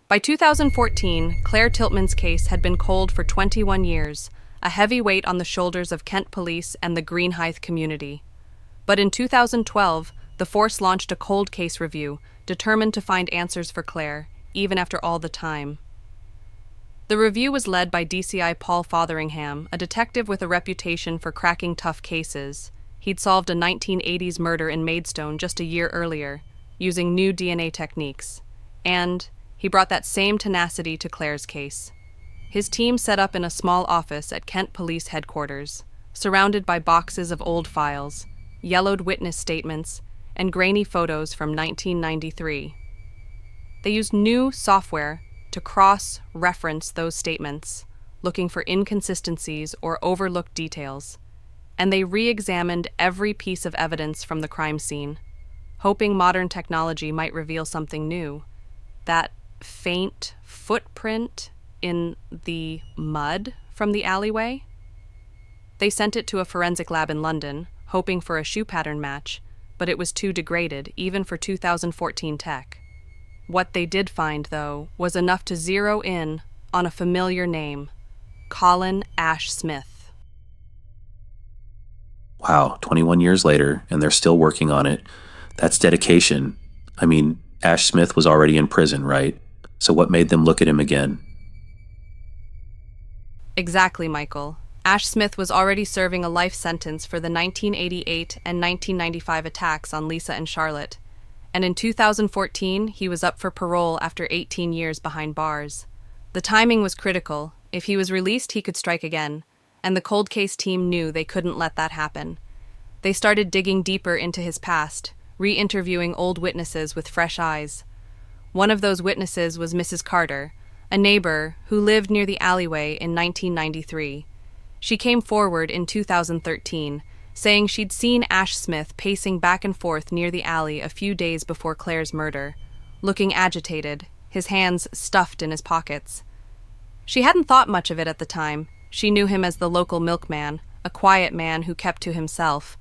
[SPEAKER 1] By 2014, Claire Tiltman's case had been cold for 21 years, a heavy weight on the shoulders of Kent police and the Greenhithe community. But in 2012, the force launched a cold case review, determined to find answers for Claire, even after all the time. The review was led by DCI Paul Fotheringham, a detective with a reputation for cracking tough cases. He'd solved a 1980s murder in Maidstone just a year earlier, using new DNA techniques. And he brought that same tenacity to Claire's case. His team set up in a small office at Kent Police Headquarters, surrounded by boxes of old files, yellowed witness statements, and grainy photos from 1993. They used new software to cross-reference those statements, looking for inconsistencies or overlooked details, and they re-examined every piece of evidence from the crime scene, hoping modern technology might reveal something new. That faint footprint in the mud from the alleyway? They sent it to a forensic lab in London, hoping for a shoe pattern match, but it was too degraded, even for 2014 tech. What they did find, though, was enough to zero in on a familiar name, Colin Ash-Smith.
[SPEAKER 2] Wow, 21 years later, and they're still working on it. That's dedication. I mean, Ash-Smith was already in prison, right? So what made them look at him again?
[SPEAKER 1] Exactly, Michael. Ash-Smith was already serving a life sentence for the 1988 and 1995 attacks on Lisa and Charlotte. And in 2014, he was up for parole after 18 years behind bars. The timing was critical. If he was released, he could strike again, and the cold case team knew they couldn't let that happen. They started digging deeper into his past, re-interviewing old witnesses with fresh eyes. One of those witnesses was Mrs. Carter, a neighbor who lived near the alleyway in 1993. She came forward in 2013, saying she'd seen Ash-Smith pacing back and forth near the alley a few days before Claire's murder, looking agitated, his hands stuffed in his pockets. She hadn't thought much of it at the time. She knew him as the local milkman, a quiet man who kept to himself.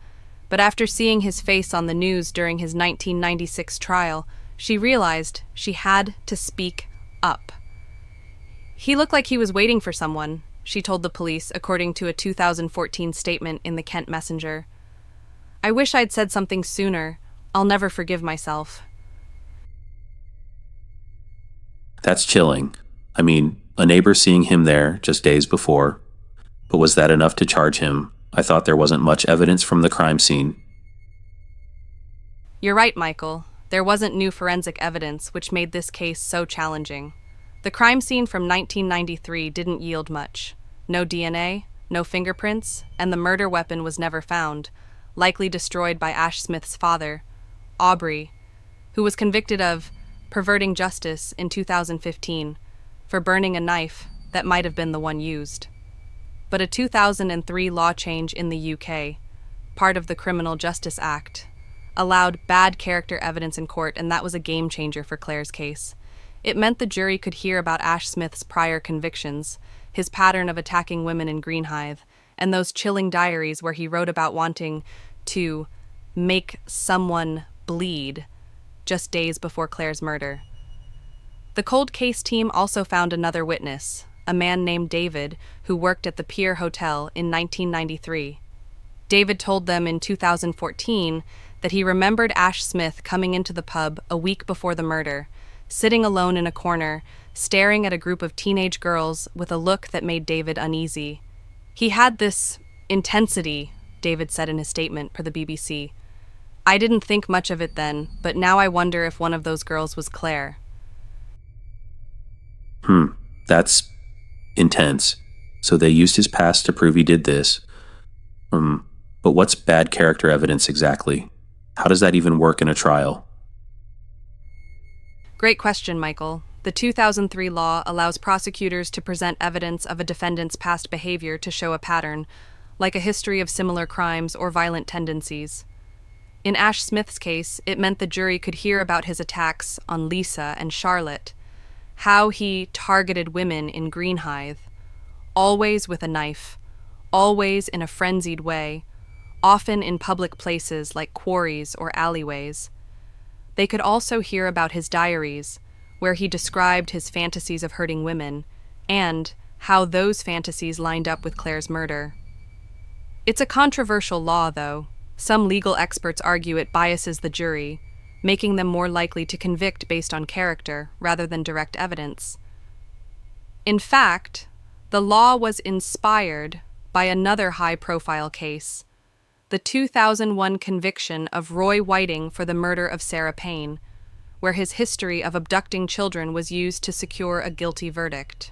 [SPEAKER 1] But after seeing his face on the news during his 1996 trial, she realized she had to speak up. He looked like he was waiting for someone, she told the police, according to a 2014 statement in the Kent Messenger. I wish I'd said something sooner. I'll never forgive myself.
[SPEAKER 2] That's chilling. I mean, a neighbor seeing him there just days before. But was that enough to charge him? I thought there wasn't much evidence from the crime scene.
[SPEAKER 1] You're right, Michael. There wasn't new forensic evidence, which made this case so challenging. The crime scene from 1993 didn't yield much. No DNA, no fingerprints, and the murder weapon was never found, likely destroyed by Ash-Smith's father, Aubrey, who was convicted of perverting justice in 2015 for burning a knife that might have been the one used. But a 2003 law change in the UK, part of the Criminal Justice Act, allowed bad character evidence in court, and that was a game changer for Claire's case. It meant the jury could hear about Ash-Smith's prior convictions, his pattern of attacking women in Greenhithe, and those chilling diaries where he wrote about wanting to make someone bleed just days before Claire's murder. The cold case team also found another witness, a man named David, who worked at the Pier Hotel in 1993. David told them in 2014 that he remembered Ash-Smith coming into the pub a week before the murder, sitting alone in a corner, staring at a group of teenage girls with a look that made David uneasy. He had this intensity, David said in his statement per the BBC. I didn't think much of it then, but now I wonder if one of those girls was Claire.
[SPEAKER 2] That's intense. So they used his past to prove he did this. But what's bad character evidence exactly? How does that even work in a trial?
[SPEAKER 1] Great question, Michael. The 2003 law allows prosecutors to present evidence of a defendant's past behavior to show a pattern, like a history of similar crimes or violent tendencies. In Ash-Smith's case, it meant the jury could hear about his attacks on Lisa and Charlotte, how he targeted women in Greenhithe, always with a knife, always in a frenzied way, often in public places like quarries or alleyways. They could also hear about his diaries, where he described his fantasies of hurting women, and how those fantasies lined up with Claire's murder. It's a controversial law, though. Some legal experts argue it biases the jury, making them more likely to convict based on character rather than direct evidence. In fact, the law was inspired by another high-profile case, the 2001 conviction of Roy Whiting for the murder of Sarah Payne, where his history of abducting children was used to secure a guilty verdict.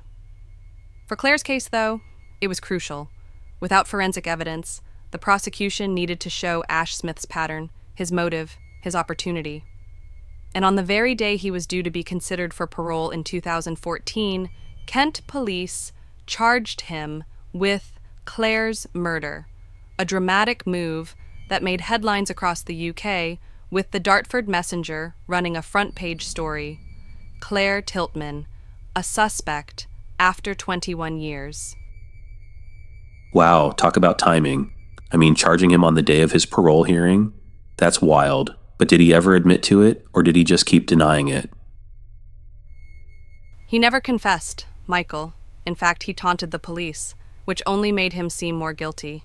[SPEAKER 1] For Claire's case, though, it was crucial. Without forensic evidence, the prosecution needed to show Ash-Smith's pattern, his motive, his opportunity. And on the very day he was due to be considered for parole in 2014, Kent police charged him with Claire's murder, a dramatic move that made headlines across the UK, with the Dartford Messenger running a front-page story, Claire Tiltman, a suspect after 21 years.
[SPEAKER 2] Wow, talk about timing. I mean, charging him on the day of his parole hearing? That's wild. But did he ever admit to it, or did he just keep denying it?
[SPEAKER 1] He never confessed, Michael. In fact, he taunted the police, which only made him seem more guilty.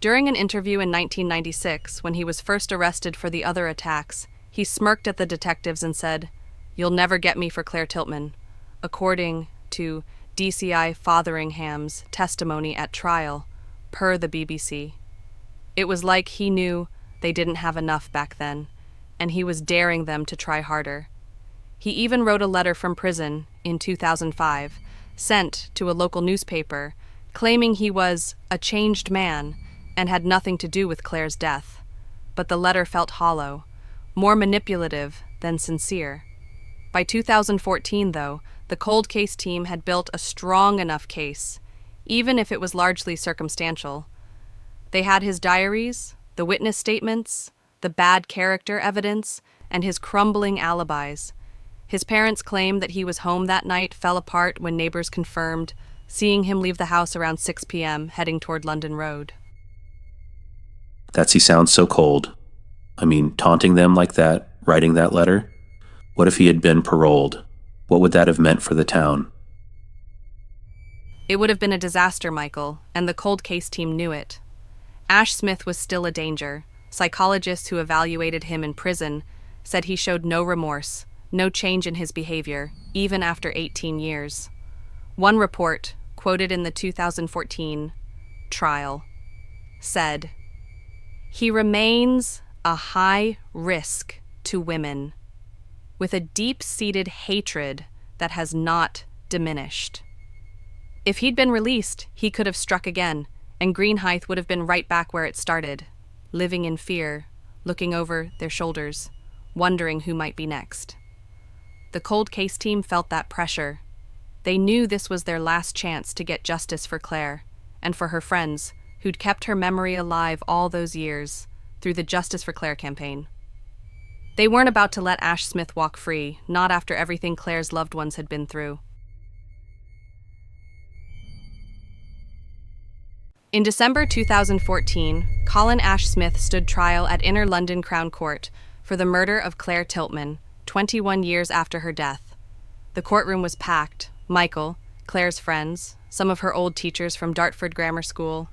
[SPEAKER 1] During an interview in 1996, when he was first arrested for the other attacks, he smirked at the detectives and said, "You'll never get me for Claire Tiltman," according to DCI Fotheringham's testimony at trial, per the BBC. It was like he knew they didn't have enough back then, and he was daring them to try harder. He even wrote a letter from prison in 2005, sent to a local newspaper, claiming he was a changed man and had nothing to do with Claire's death. But the letter felt hollow, more manipulative than sincere. By 2014, though, the ColdCase team had built a strong enough case, even if it was largely circumstantial. They had his diaries, the witness statements, the bad character evidence, and his crumbling alibis. His parents' claim that he was home that night fell apart when neighbors confirmed, seeing him leave the house around 6 p.m. heading toward London Road.
[SPEAKER 2] He sounds so cold. I mean, taunting them like that, writing that letter? What if he had been paroled? What would that have meant for the town?
[SPEAKER 1] It would have been a disaster, Michael, and the ColdCase team knew it. Ash-Smith was still a danger. Psychologists who evaluated him in prison said he showed no remorse, no change in his behavior, even after 18 years. One report, quoted in the 2014 trial, said, "He remains a high risk to women, with a deep-seated hatred that has not diminished." If he'd been released, he could have struck again, and Greenhithe would have been right back where it started, living in fear, looking over their shoulders, wondering who might be next. The ColdCase team felt that pressure. They knew this was their last chance to get justice for Claire, and for her friends, who'd kept her memory alive all those years through the Justice for Claire campaign. They weren't about to let Ash-Smith walk free, not after everything Claire's loved ones had been through. In December 2014, Colin Ash-Smith stood trial at Inner London Crown Court for the murder of Claire Tiltman, 21 years after her death. The courtroom was packed. Michael, Claire's friends, some of her old teachers from Dartford Grammar School,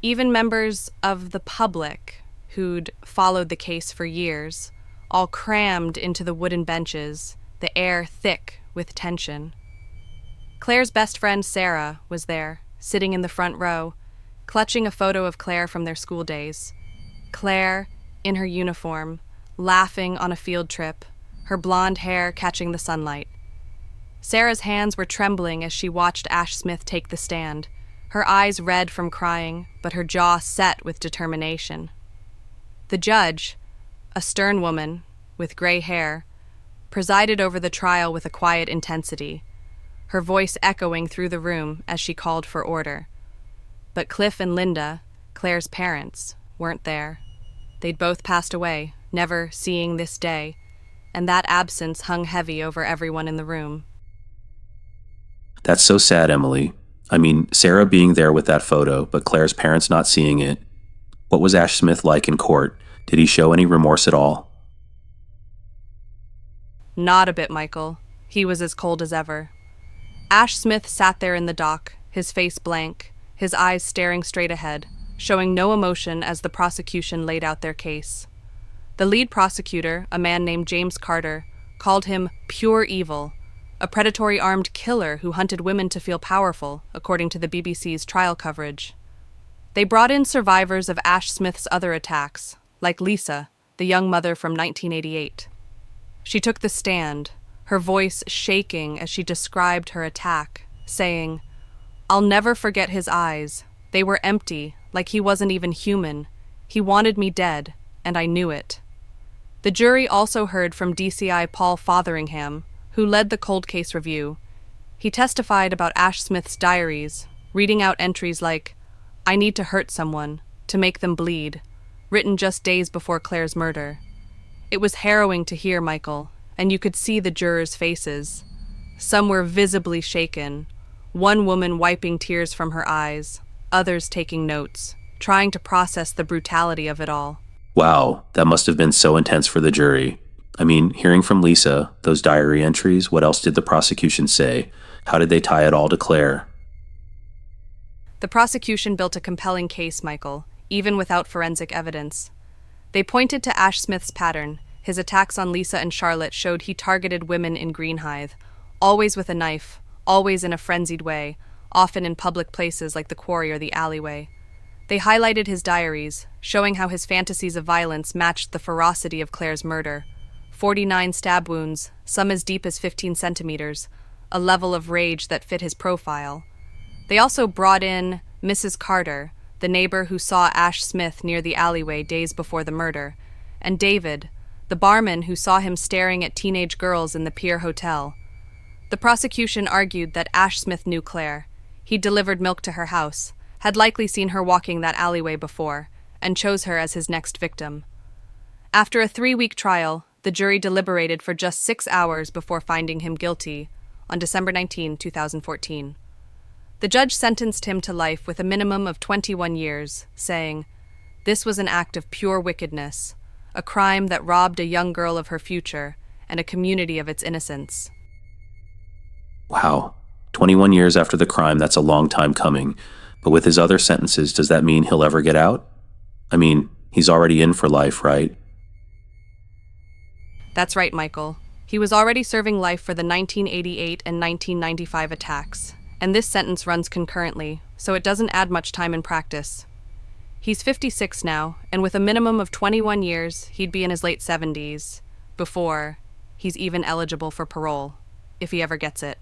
[SPEAKER 1] even members of the public who'd followed the case for years, all crammed into the wooden benches, the air thick with tension. Claire's best friend Sarah was there, sitting in the front row, clutching a photo of Claire from their school days. Claire, in her uniform, laughing on a field trip, her blonde hair catching the sunlight. Sarah's hands were trembling as she watched Ash-Smith take the stand, her eyes red from crying, but her jaw set with determination. The judge, a stern woman with gray hair, presided over the trial with a quiet intensity, her voice echoing through the room as she called for order. But Cliff and Linda, Claire's parents, weren't there. They'd both passed away, never seeing this day, and that absence hung heavy over everyone in the room.
[SPEAKER 2] That's so sad, Emily. I mean, Sarah being there with that photo, but Claire's parents not seeing it. What was Ash-Smith like in court? Did he show any remorse at all?
[SPEAKER 1] Not a bit, Michael. He was as cold as ever. Ash-Smith sat there in the dock, his face blank, his eyes staring straight ahead, showing no emotion as the prosecution laid out their case. The lead prosecutor, a man named James Carter, called him pure evil, a predatory armed killer who hunted women to feel powerful, according to the BBC's trial coverage. They brought in survivors of Ash-Smith's other attacks, like Lisa, the young mother from 1988. She took the stand, her voice shaking as she described her attack, saying, "I'll never forget his eyes. They were empty, like he wasn't even human. He wanted me dead, and I knew it." The jury also heard from DCI Paul Fotheringham, who led the cold case review. He testified about Ash-Smith's diaries, reading out entries like, "I need to hurt someone, to make them bleed," written just days before Claire's murder. It was harrowing to hear, Michael, and you could see the jurors' faces. Some were visibly shaken, one woman wiping tears from her eyes, others taking notes, trying to process the brutality of it all.
[SPEAKER 2] Wow, that must have been so intense for the jury. I mean, hearing from Lisa, those diary entries, what else did the prosecution say? How did they tie it all to Claire?
[SPEAKER 1] The prosecution built a compelling case, Michael, even without forensic evidence. They pointed to Ash-Smith's pattern. His attacks on Lisa and Charlotte showed he targeted women in Greenhithe, always with a knife, always in a frenzied way, often in public places like the quarry or the alleyway. They highlighted his diaries, showing how his fantasies of violence matched the ferocity of Claire's murder. 49 stab wounds, some as deep as 15 centimeters, a level of rage that fit his profile. They also brought in Mrs. Carter, the neighbor who saw Ash-Smith near the alleyway days before the murder, and David, the barman who saw him staring at teenage girls in the Pier Hotel. The prosecution argued that Ash-Smith knew Claire. He delivered milk to her house, had likely seen her walking that alleyway before, and chose her as his next victim. After a 3-week trial, the jury deliberated for just 6 hours before finding him guilty on December 19, 2014. The judge sentenced him to life with a minimum of 21 years, saying, "This was an act of pure wickedness, a crime that robbed a young girl of her future and a community of its innocence."
[SPEAKER 2] Wow, 21 years after the crime, that's a long time coming. But with his other sentences, does that mean he'll ever get out? I mean, he's already in for life, right?
[SPEAKER 1] That's right, Michael. He was already serving life for the 1988 and 1995 attacks, and this sentence runs concurrently, so it doesn't add much time in practice. He's 56 now, and with a minimum of 21 years, he'd be in his late 70s, before he's even eligible for parole, if he ever gets it.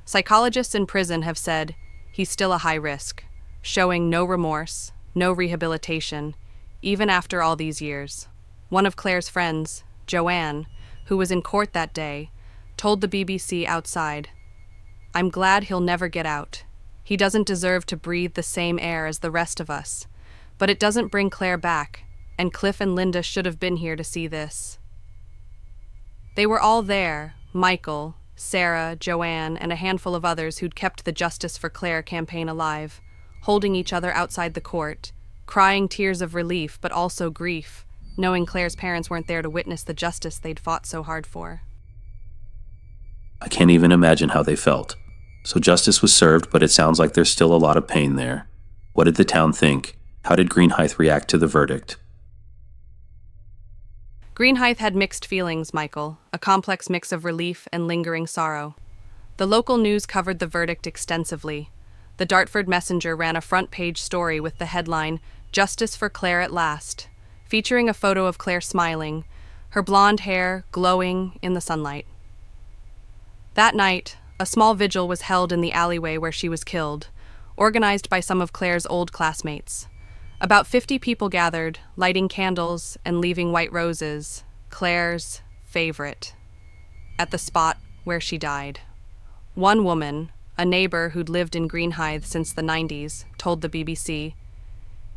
[SPEAKER 1] Psychologists in prison have said he's still a high risk, showing no remorse, no rehabilitation, even after all these years. One of Claire's friends, Joanne, who was in court that day, told the BBC outside, "I'm glad he'll never get out. He doesn't deserve to breathe the same air as the rest of us. But it doesn't bring Claire back, and Cliff and Linda should have been here to see this." They were all there, Michael, Sarah, Joanne, and a handful of others who'd kept the Justice for Claire campaign alive, holding each other outside the court, crying tears of relief but also grief, knowing Claire's parents weren't there to witness the justice they'd fought so hard for.
[SPEAKER 2] I can't even imagine how they felt. So justice was served, but it sounds like there's still a lot of pain there. What did the town think? How did Greenhithe react to the verdict?
[SPEAKER 1] Greenhithe had mixed feelings, Michael, a complex mix of relief and lingering sorrow. The local news covered the verdict extensively. The Dartford Messenger ran a front-page story with the headline, "Justice for Claire at Last," featuring a photo of Claire smiling, her blonde hair glowing in the sunlight. That night, a small vigil was held in the alleyway where she was killed, organized by some of Claire's old classmates. About 50 people gathered, lighting candles and leaving white roses, Claire's favorite, at the spot where she died. One woman, a neighbor who'd lived in Greenhithe since the 90s, told the BBC,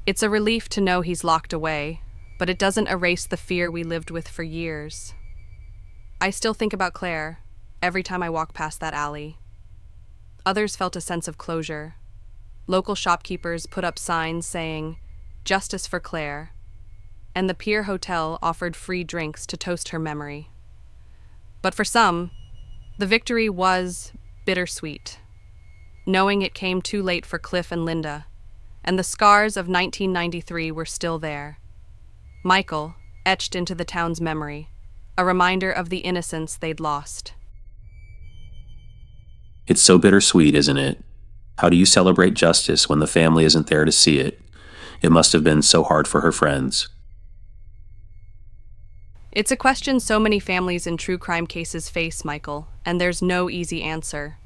[SPEAKER 1] "It's a relief to know he's locked away. but it doesn't erase the fear we lived with for years. I still think about Claire every time I walk past that alley. Others felt a sense of closure. Local shopkeepers put up signs saying, "Justice for Claire," and the Pier Hotel offered free drinks to toast her memory. But for some, the victory was bittersweet, knowing it came too late for Cliff and Linda, and the scars of 1993 were still there. Michael, etched into the town's memory, a reminder of the innocence they'd lost.
[SPEAKER 2] It's so bittersweet, isn't it? How do you celebrate justice when the family isn't there to see it? It must have been so hard for her friends.
[SPEAKER 1] It's a question so many families in true crime cases face, Michael, and there's no easy answer.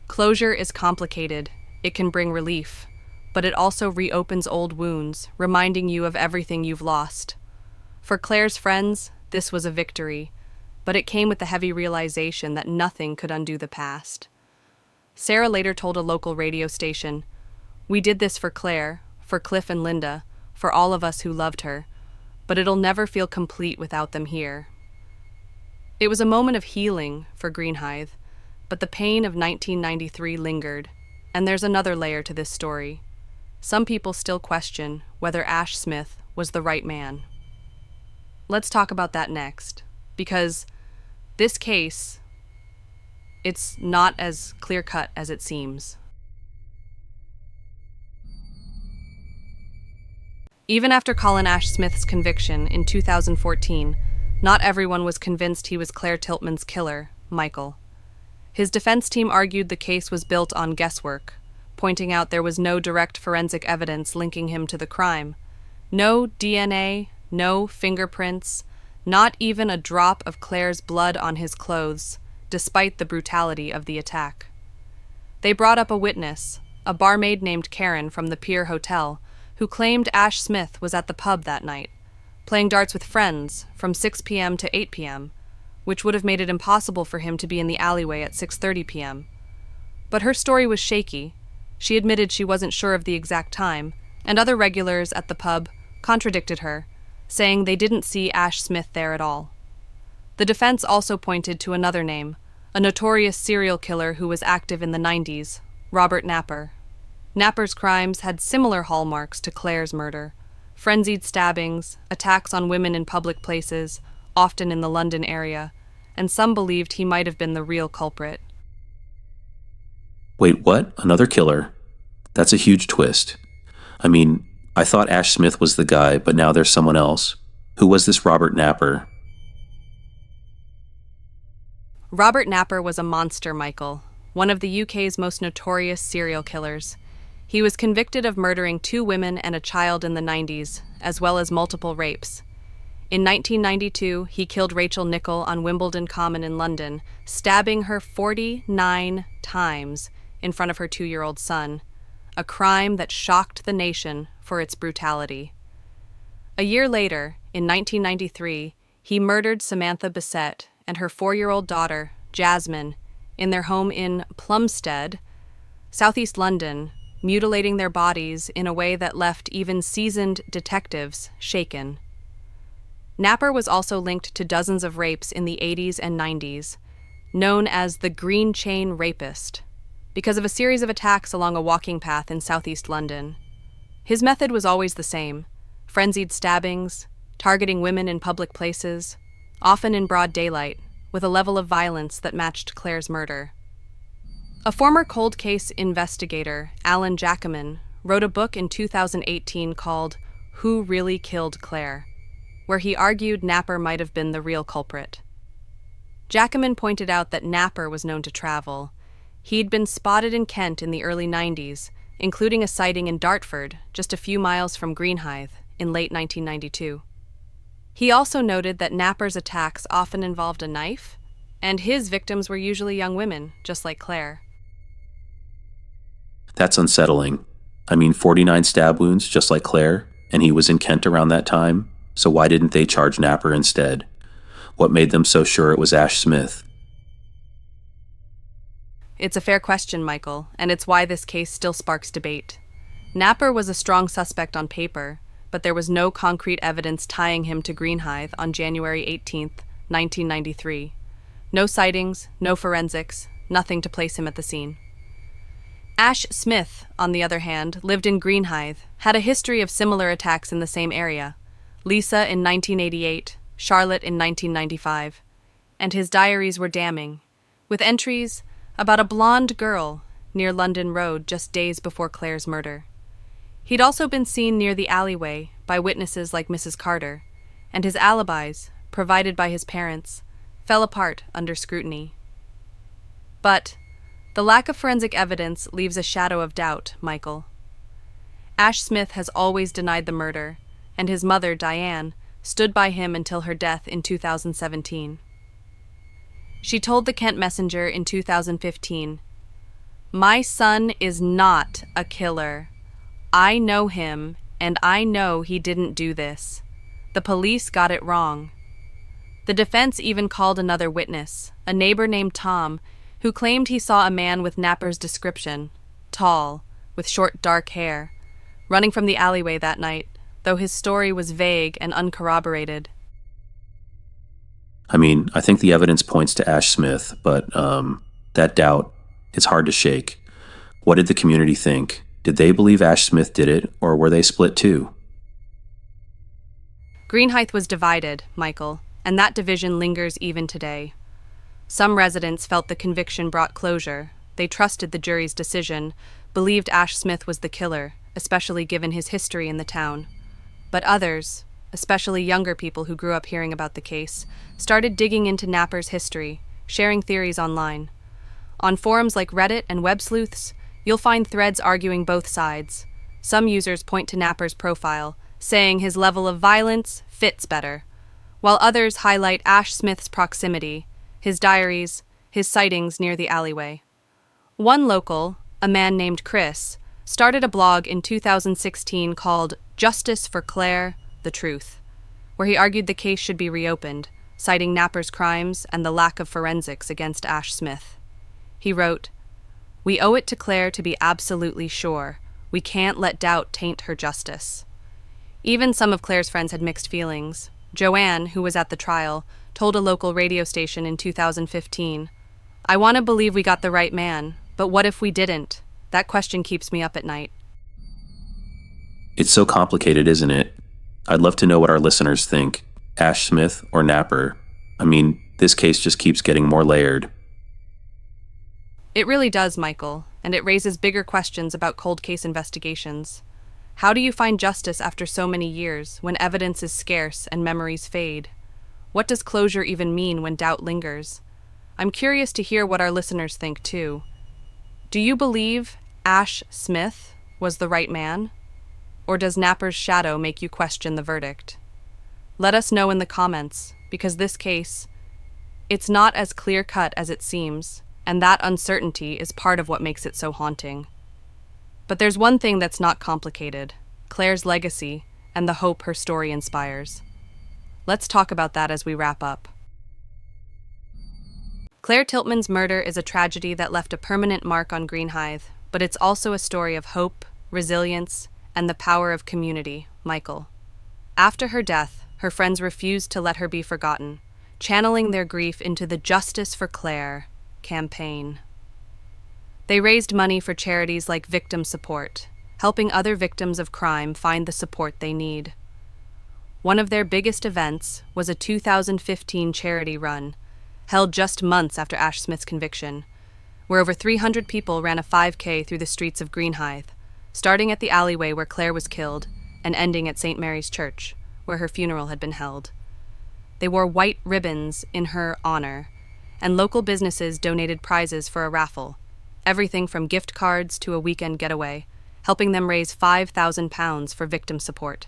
[SPEAKER 1] Closure is complicated. It can bring relief, but it also reopens old wounds, reminding you of everything you've lost. For Claire's friends, this was a victory, but it came with the heavy realization that nothing could undo the past. Sarah later told a local radio station, "We did this for Claire, for Cliff and Linda, for all of us who loved her, but it'll never feel complete without them here." It was a moment of healing for Greenhithe, but the pain of 1993 lingered, and there's another layer to this story. Some people still question whether Ash-Smith was the right man. Let's talk about that next, because this case, it's not as clear-cut as it seems. Even after Colin Ash-Smith's conviction in 2014, not everyone was convinced he was Claire Tiltman's killer, Michael. His defense team argued the case was built on guesswork, pointing out there was no direct forensic evidence linking him to the crime. No DNA, no fingerprints, not even a drop of Claire's blood on his clothes, despite the brutality of the attack. They brought up a witness, a barmaid named Karen from the Pier Hotel, who claimed Ash-Smith was at the pub that night, playing darts with friends from 6 p.m. to 8 p.m., which would have made it impossible for him to be in the alleyway at 6:30 p.m. But her story was shaky. She admitted she wasn't sure of the exact time, and other regulars at the pub contradicted her, saying they didn't see Ash-Smith there at all. The defense also pointed to another name, a notorious serial killer who was active in the 90s, Robert Napper. Napper's crimes had similar hallmarks to Claire's murder: frenzied stabbings, attacks on women in public places, often in the London area, and some believed he might have been the real culprit.
[SPEAKER 2] Wait, what? Another killer? That's a huge twist. I mean, I thought Ash-Smith was the guy, but now there's someone else. Who was this Robert Napper?
[SPEAKER 1] Robert Napper was a monster, Michael, one of the UK's most notorious serial killers. He was convicted of murdering 2 women and a child in the 90s, as well as multiple rapes. In 1992, he killed Rachel Nichol on Wimbledon Common in London, stabbing her 49 times in front of her 2-year-old son, a crime that shocked the nation for its brutality. A year later, in 1993, he murdered Samantha Bissett and her 4-year-old daughter, Jasmine, in their home in Plumstead, southeast London, mutilating their bodies in a way that left even seasoned detectives shaken. Napper was also linked to dozens of rapes in the 80s and 90s, known as the Green Chain Rapist, because of a series of attacks along a walking path in southeast London. His method was always the same: frenzied stabbings, targeting women in public places, often in broad daylight, with a level of violence that matched Claire's murder. A former cold case investigator, Alan Jackaman, wrote a book in 2018 called Who Really Killed Claire, where he argued Napper might have been the real culprit. Jackaman pointed out that Napper was known to travel. He'd been spotted in Kent in the early 90s, including a sighting in Dartford, just a few miles from Greenhithe, in late 1992. He also noted that Napper's attacks often involved a knife, and his victims were usually young women, just like Claire.
[SPEAKER 2] That's unsettling. I mean, 49 stab wounds, just like Claire, and he was in Kent around that time, so why didn't they charge Napper instead? What made them so sure it was Ash-Smith?
[SPEAKER 1] It's a fair question, Michael, and it's why this case still sparks debate. Napper was a strong suspect on paper, but there was no concrete evidence tying him to Greenhithe on January 18th, 1993. No sightings, no forensics, nothing to place him at the scene. Ash-Smith, on the other hand, lived in Greenhithe, had a history of similar attacks in the same area. Lisa in 1988, Charlotte in 1995. And his diaries were damning, with entries about a blonde girl near London Road just days before Claire's murder. He'd also been seen near the alleyway by witnesses like Mrs. Carter, and his alibis, provided by his parents, fell apart under scrutiny. But the lack of forensic evidence leaves a shadow of doubt, Michael. Ash-Smith has always denied the murder, and his mother, Diane, stood by him until her death in 2017. She told the Kent Messenger in 2015, "My son is not a killer. I know him, and I know he didn't do this. The police got it wrong." The defense even called another witness, a neighbor named Tom, who claimed he saw a man with Napper's description, tall, with short dark hair, running from the alleyway that night, though his story was vague and uncorroborated.
[SPEAKER 2] I mean, I think the evidence points to Ash-Smith, but that doubt, it's hard to shake. What did the community think? Did they believe Ash-Smith did it, or were they split too?
[SPEAKER 1] Greenhithe was divided, Michael, and that division lingers even today. Some residents felt the conviction brought closure. They trusted the jury's decision, believed Ash-Smith was the killer, especially given his history in the town. But others, especially younger people who grew up hearing about the case, started digging into Napper's history, sharing theories online. On forums like Reddit and web sleuths, you'll find threads arguing both sides. Some users point to Napper's profile, saying his level of violence fits better, while others highlight Ash-Smith's proximity, his diaries, his sightings near the alleyway. One local, a man named Chris, started a blog in 2016 called Justice for Claire, The Truth, where he argued the case should be reopened, citing Napper's crimes and the lack of forensics against Ash-Smith. He wrote, "We owe it to Claire to be absolutely sure. We can't let doubt taint her justice." Even some of Claire's friends had mixed feelings. Joanne, who was at the trial, told a local radio station in 2015, "I want to believe we got the right man, but what if we didn't? That question keeps me up at night."
[SPEAKER 2] It's so complicated, isn't it? I'd love to know what our listeners think. Ash-Smith or Napper? I mean, this case just keeps getting more layered.
[SPEAKER 1] It really does, Michael, and it raises bigger questions about cold case investigations. How do you find justice after so many years, when evidence is scarce and memories fade? What does closure even mean when doubt lingers? I'm curious to hear what our listeners think, too. Do you believe Ash-Smith was the right man? Or does Napper's shadow make you question the verdict? Let us know in the comments, because this case, it's not as clear-cut as it seems, and that uncertainty is part of what makes it so haunting. But there's one thing that's not complicated: Claire's legacy and the hope her story inspires. Let's talk about that as we wrap up. Claire Tiltman's murder is a tragedy that left a permanent mark on Greenhithe, but it's also a story of hope, resilience, and the power of community, Michael. After her death, her friends refused to let her be forgotten, channeling their grief into the Justice for Claire campaign. They raised money for charities like Victim Support, helping other victims of crime find the support they need. One of their biggest events was a 2015 charity run, held just months after Ash-Smith's conviction, where over 300 people ran a 5K through the streets of Greenhithe, starting at the alleyway where Claire was killed and ending at St. Mary's Church, where her funeral had been held. They wore white ribbons in her honor, and local businesses donated prizes for a raffle, everything from gift cards to a weekend getaway, helping them raise £5,000 for victim support.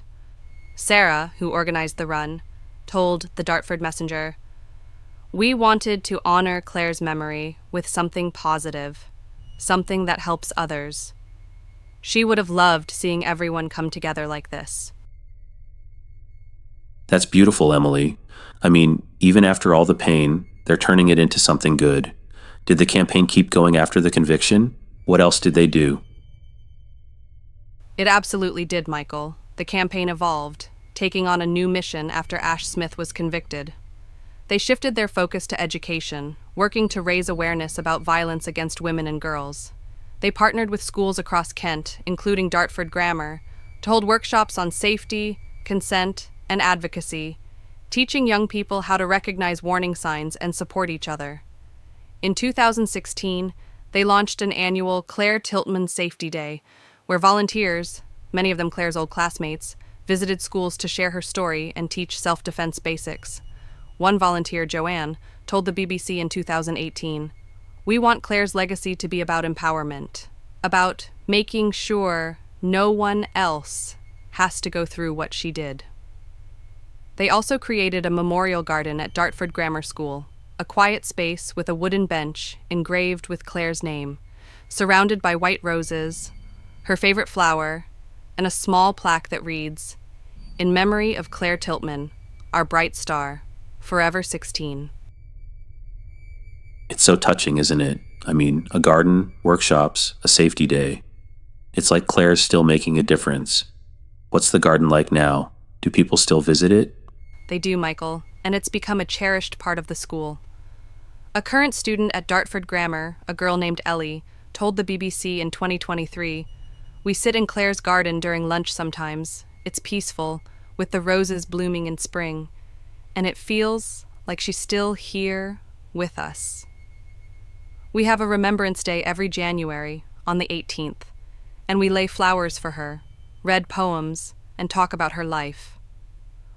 [SPEAKER 1] Sarah, who organized the run, told the Dartford Messenger, "We wanted to honor Claire's memory with something positive, something that helps others. She would have loved seeing everyone come together like this."
[SPEAKER 2] That's beautiful, Emily. I mean, even after all the pain, they're turning it into something good. Did the campaign keep going after the conviction? What else did they do?
[SPEAKER 1] It absolutely did, Michael. the campaign evolved, taking on a new mission after Ash-Smith was convicted. They shifted their focus to education, working to raise awareness about violence against women and girls. They partnered with schools across Kent, including Dartford Grammar, to hold workshops on safety, consent, and advocacy, teaching young people how to recognize warning signs and support each other. In 2016, they launched an annual Claire Tiltman Safety Day, where volunteers, many of them Claire's old classmates, visited schools to share her story and teach self-defense basics. One volunteer, Joanne, told the BBC in 2018, "We want Claire's legacy to be about empowerment, about making sure no one else has to go through what she did." They also created a memorial garden at Dartford Grammar School, a quiet space with a wooden bench engraved with Claire's name, surrounded by white roses, her favorite flower, and a small plaque that reads, "In memory of Claire Tiltman, our bright star, forever 16."
[SPEAKER 2] It's so touching, isn't it? I mean, a garden, workshops, a safety day. It's like Claire's still making a difference. What's the garden like now? Do people still visit it?
[SPEAKER 1] They do, Michael, and it's become a cherished part of the school. A current student at Dartford Grammar, a girl named Ellie, told the BBC in 2023, "We sit in Claire's garden during lunch sometimes. It's peaceful, with the roses blooming in spring, and it feels like she's still here with us." We have a Remembrance Day every January, on the 18th, and we lay flowers for her, read poems, and talk about her life.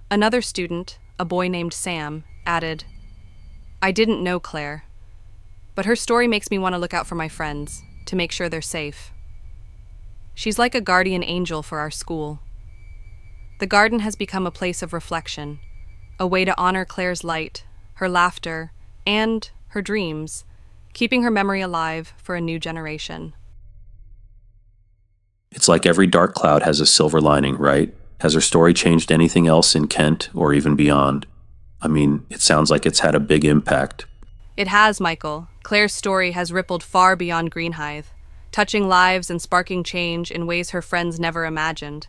[SPEAKER 1] Another student, a boy named Sam, added, "I didn't know Claire, but her story makes me want to look out for my friends, to make sure they're safe. She's like a guardian angel for our school." The garden has become a place of reflection, a way to honor Claire's light, her laughter, and her dreams, keeping her memory alive for a new generation.
[SPEAKER 2] It's like every dark cloud has a silver lining, right? Has her story changed anything else in Kent or even beyond? I mean, it sounds like it's had a big impact.
[SPEAKER 1] It has, Michael. Claire's story has rippled far beyond Greenhithe, touching lives and sparking change in ways her friends never imagined.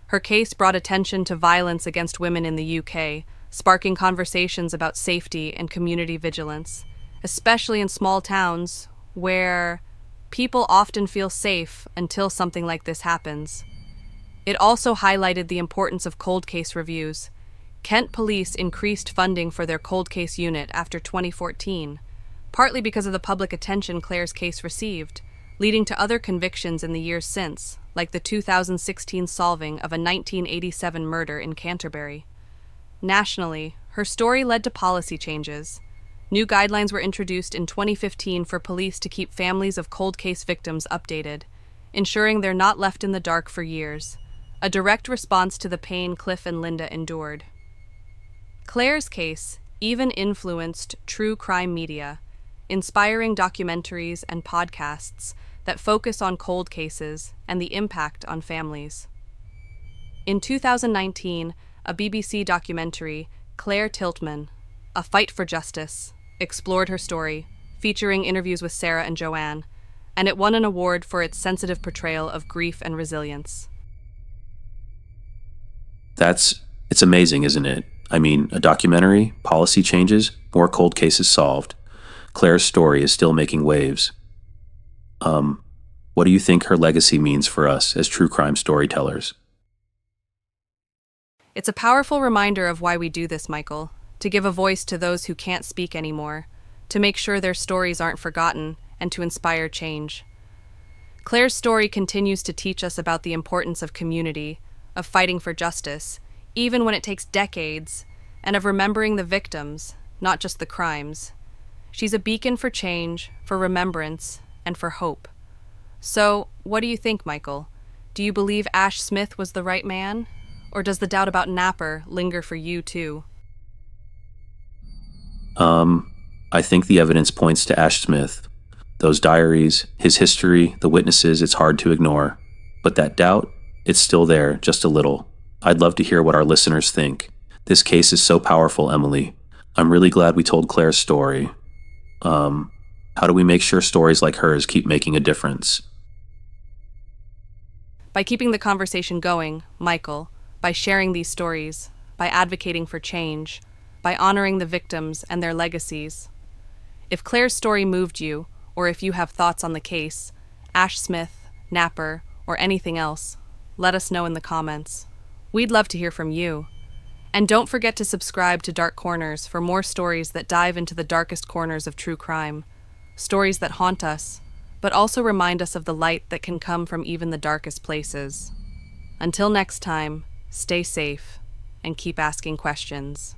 [SPEAKER 1] Her case brought attention to violence against women in the UK, sparking conversations about safety and community vigilance, especially in small towns where people often feel safe until something like this happens. It also highlighted the importance of cold case reviews. Kent Police increased funding for their cold case unit after 2014, partly because of the public attention Claire's case received, leading to other convictions in the years since, like the 2016 solving of a 1987 murder in Canterbury. Nationally, her story led to policy changes. New guidelines were introduced in 2015 for police to keep families of cold case victims updated, ensuring they're not left in the dark for years, a direct response to the pain Cliff and Linda endured. Claire's case even influenced true crime media, inspiring documentaries and podcasts that focus on cold cases and the impact on families. In 2019, a BBC documentary, Claire Tiltman, A Fight for Justice, explored her story, featuring interviews with Sarah and Joanne, and it won an award for its sensitive portrayal of grief and resilience.
[SPEAKER 2] It's amazing, isn't it? I mean, a documentary, policy changes, more cold cases solved. Claire's story is still making waves. What do you think her legacy means for us as true crime storytellers?
[SPEAKER 1] It's a powerful reminder of why we do this, Michael, to give a voice to those who can't speak anymore, to make sure their stories aren't forgotten, and to inspire change. Claire's story continues to teach us about the importance of community, of fighting for justice, even when it takes decades, and of remembering the victims, not just the crimes. She's a beacon for change, for remembrance, and for hope. So, what do you think, Michael? Do you believe Ash-Smith was the right man? Or does the doubt about Napper linger for you, too?
[SPEAKER 2] I think the evidence points to Ash-Smith. Those diaries, his history, the witnesses, it's hard to ignore. But that doubt, it's still there, just a little. I'd love to hear what our listeners think. This case is so powerful, Emily. I'm really glad we told Claire's story. How do we make sure stories like hers keep making a difference?
[SPEAKER 1] By keeping the conversation going, Michael, by sharing these stories, by advocating for change, by honoring the victims and their legacies. If Claire's story moved you, or if you have thoughts on the case, Ash-Smith, Napper, or anything else, let us know in the comments. We'd love to hear from you. And don't forget to subscribe to Dark Corners for more stories that dive into the darkest corners of true crime. Stories that haunt us, but also remind us of the light that can come from even the darkest places. Until next time, stay safe and keep asking questions.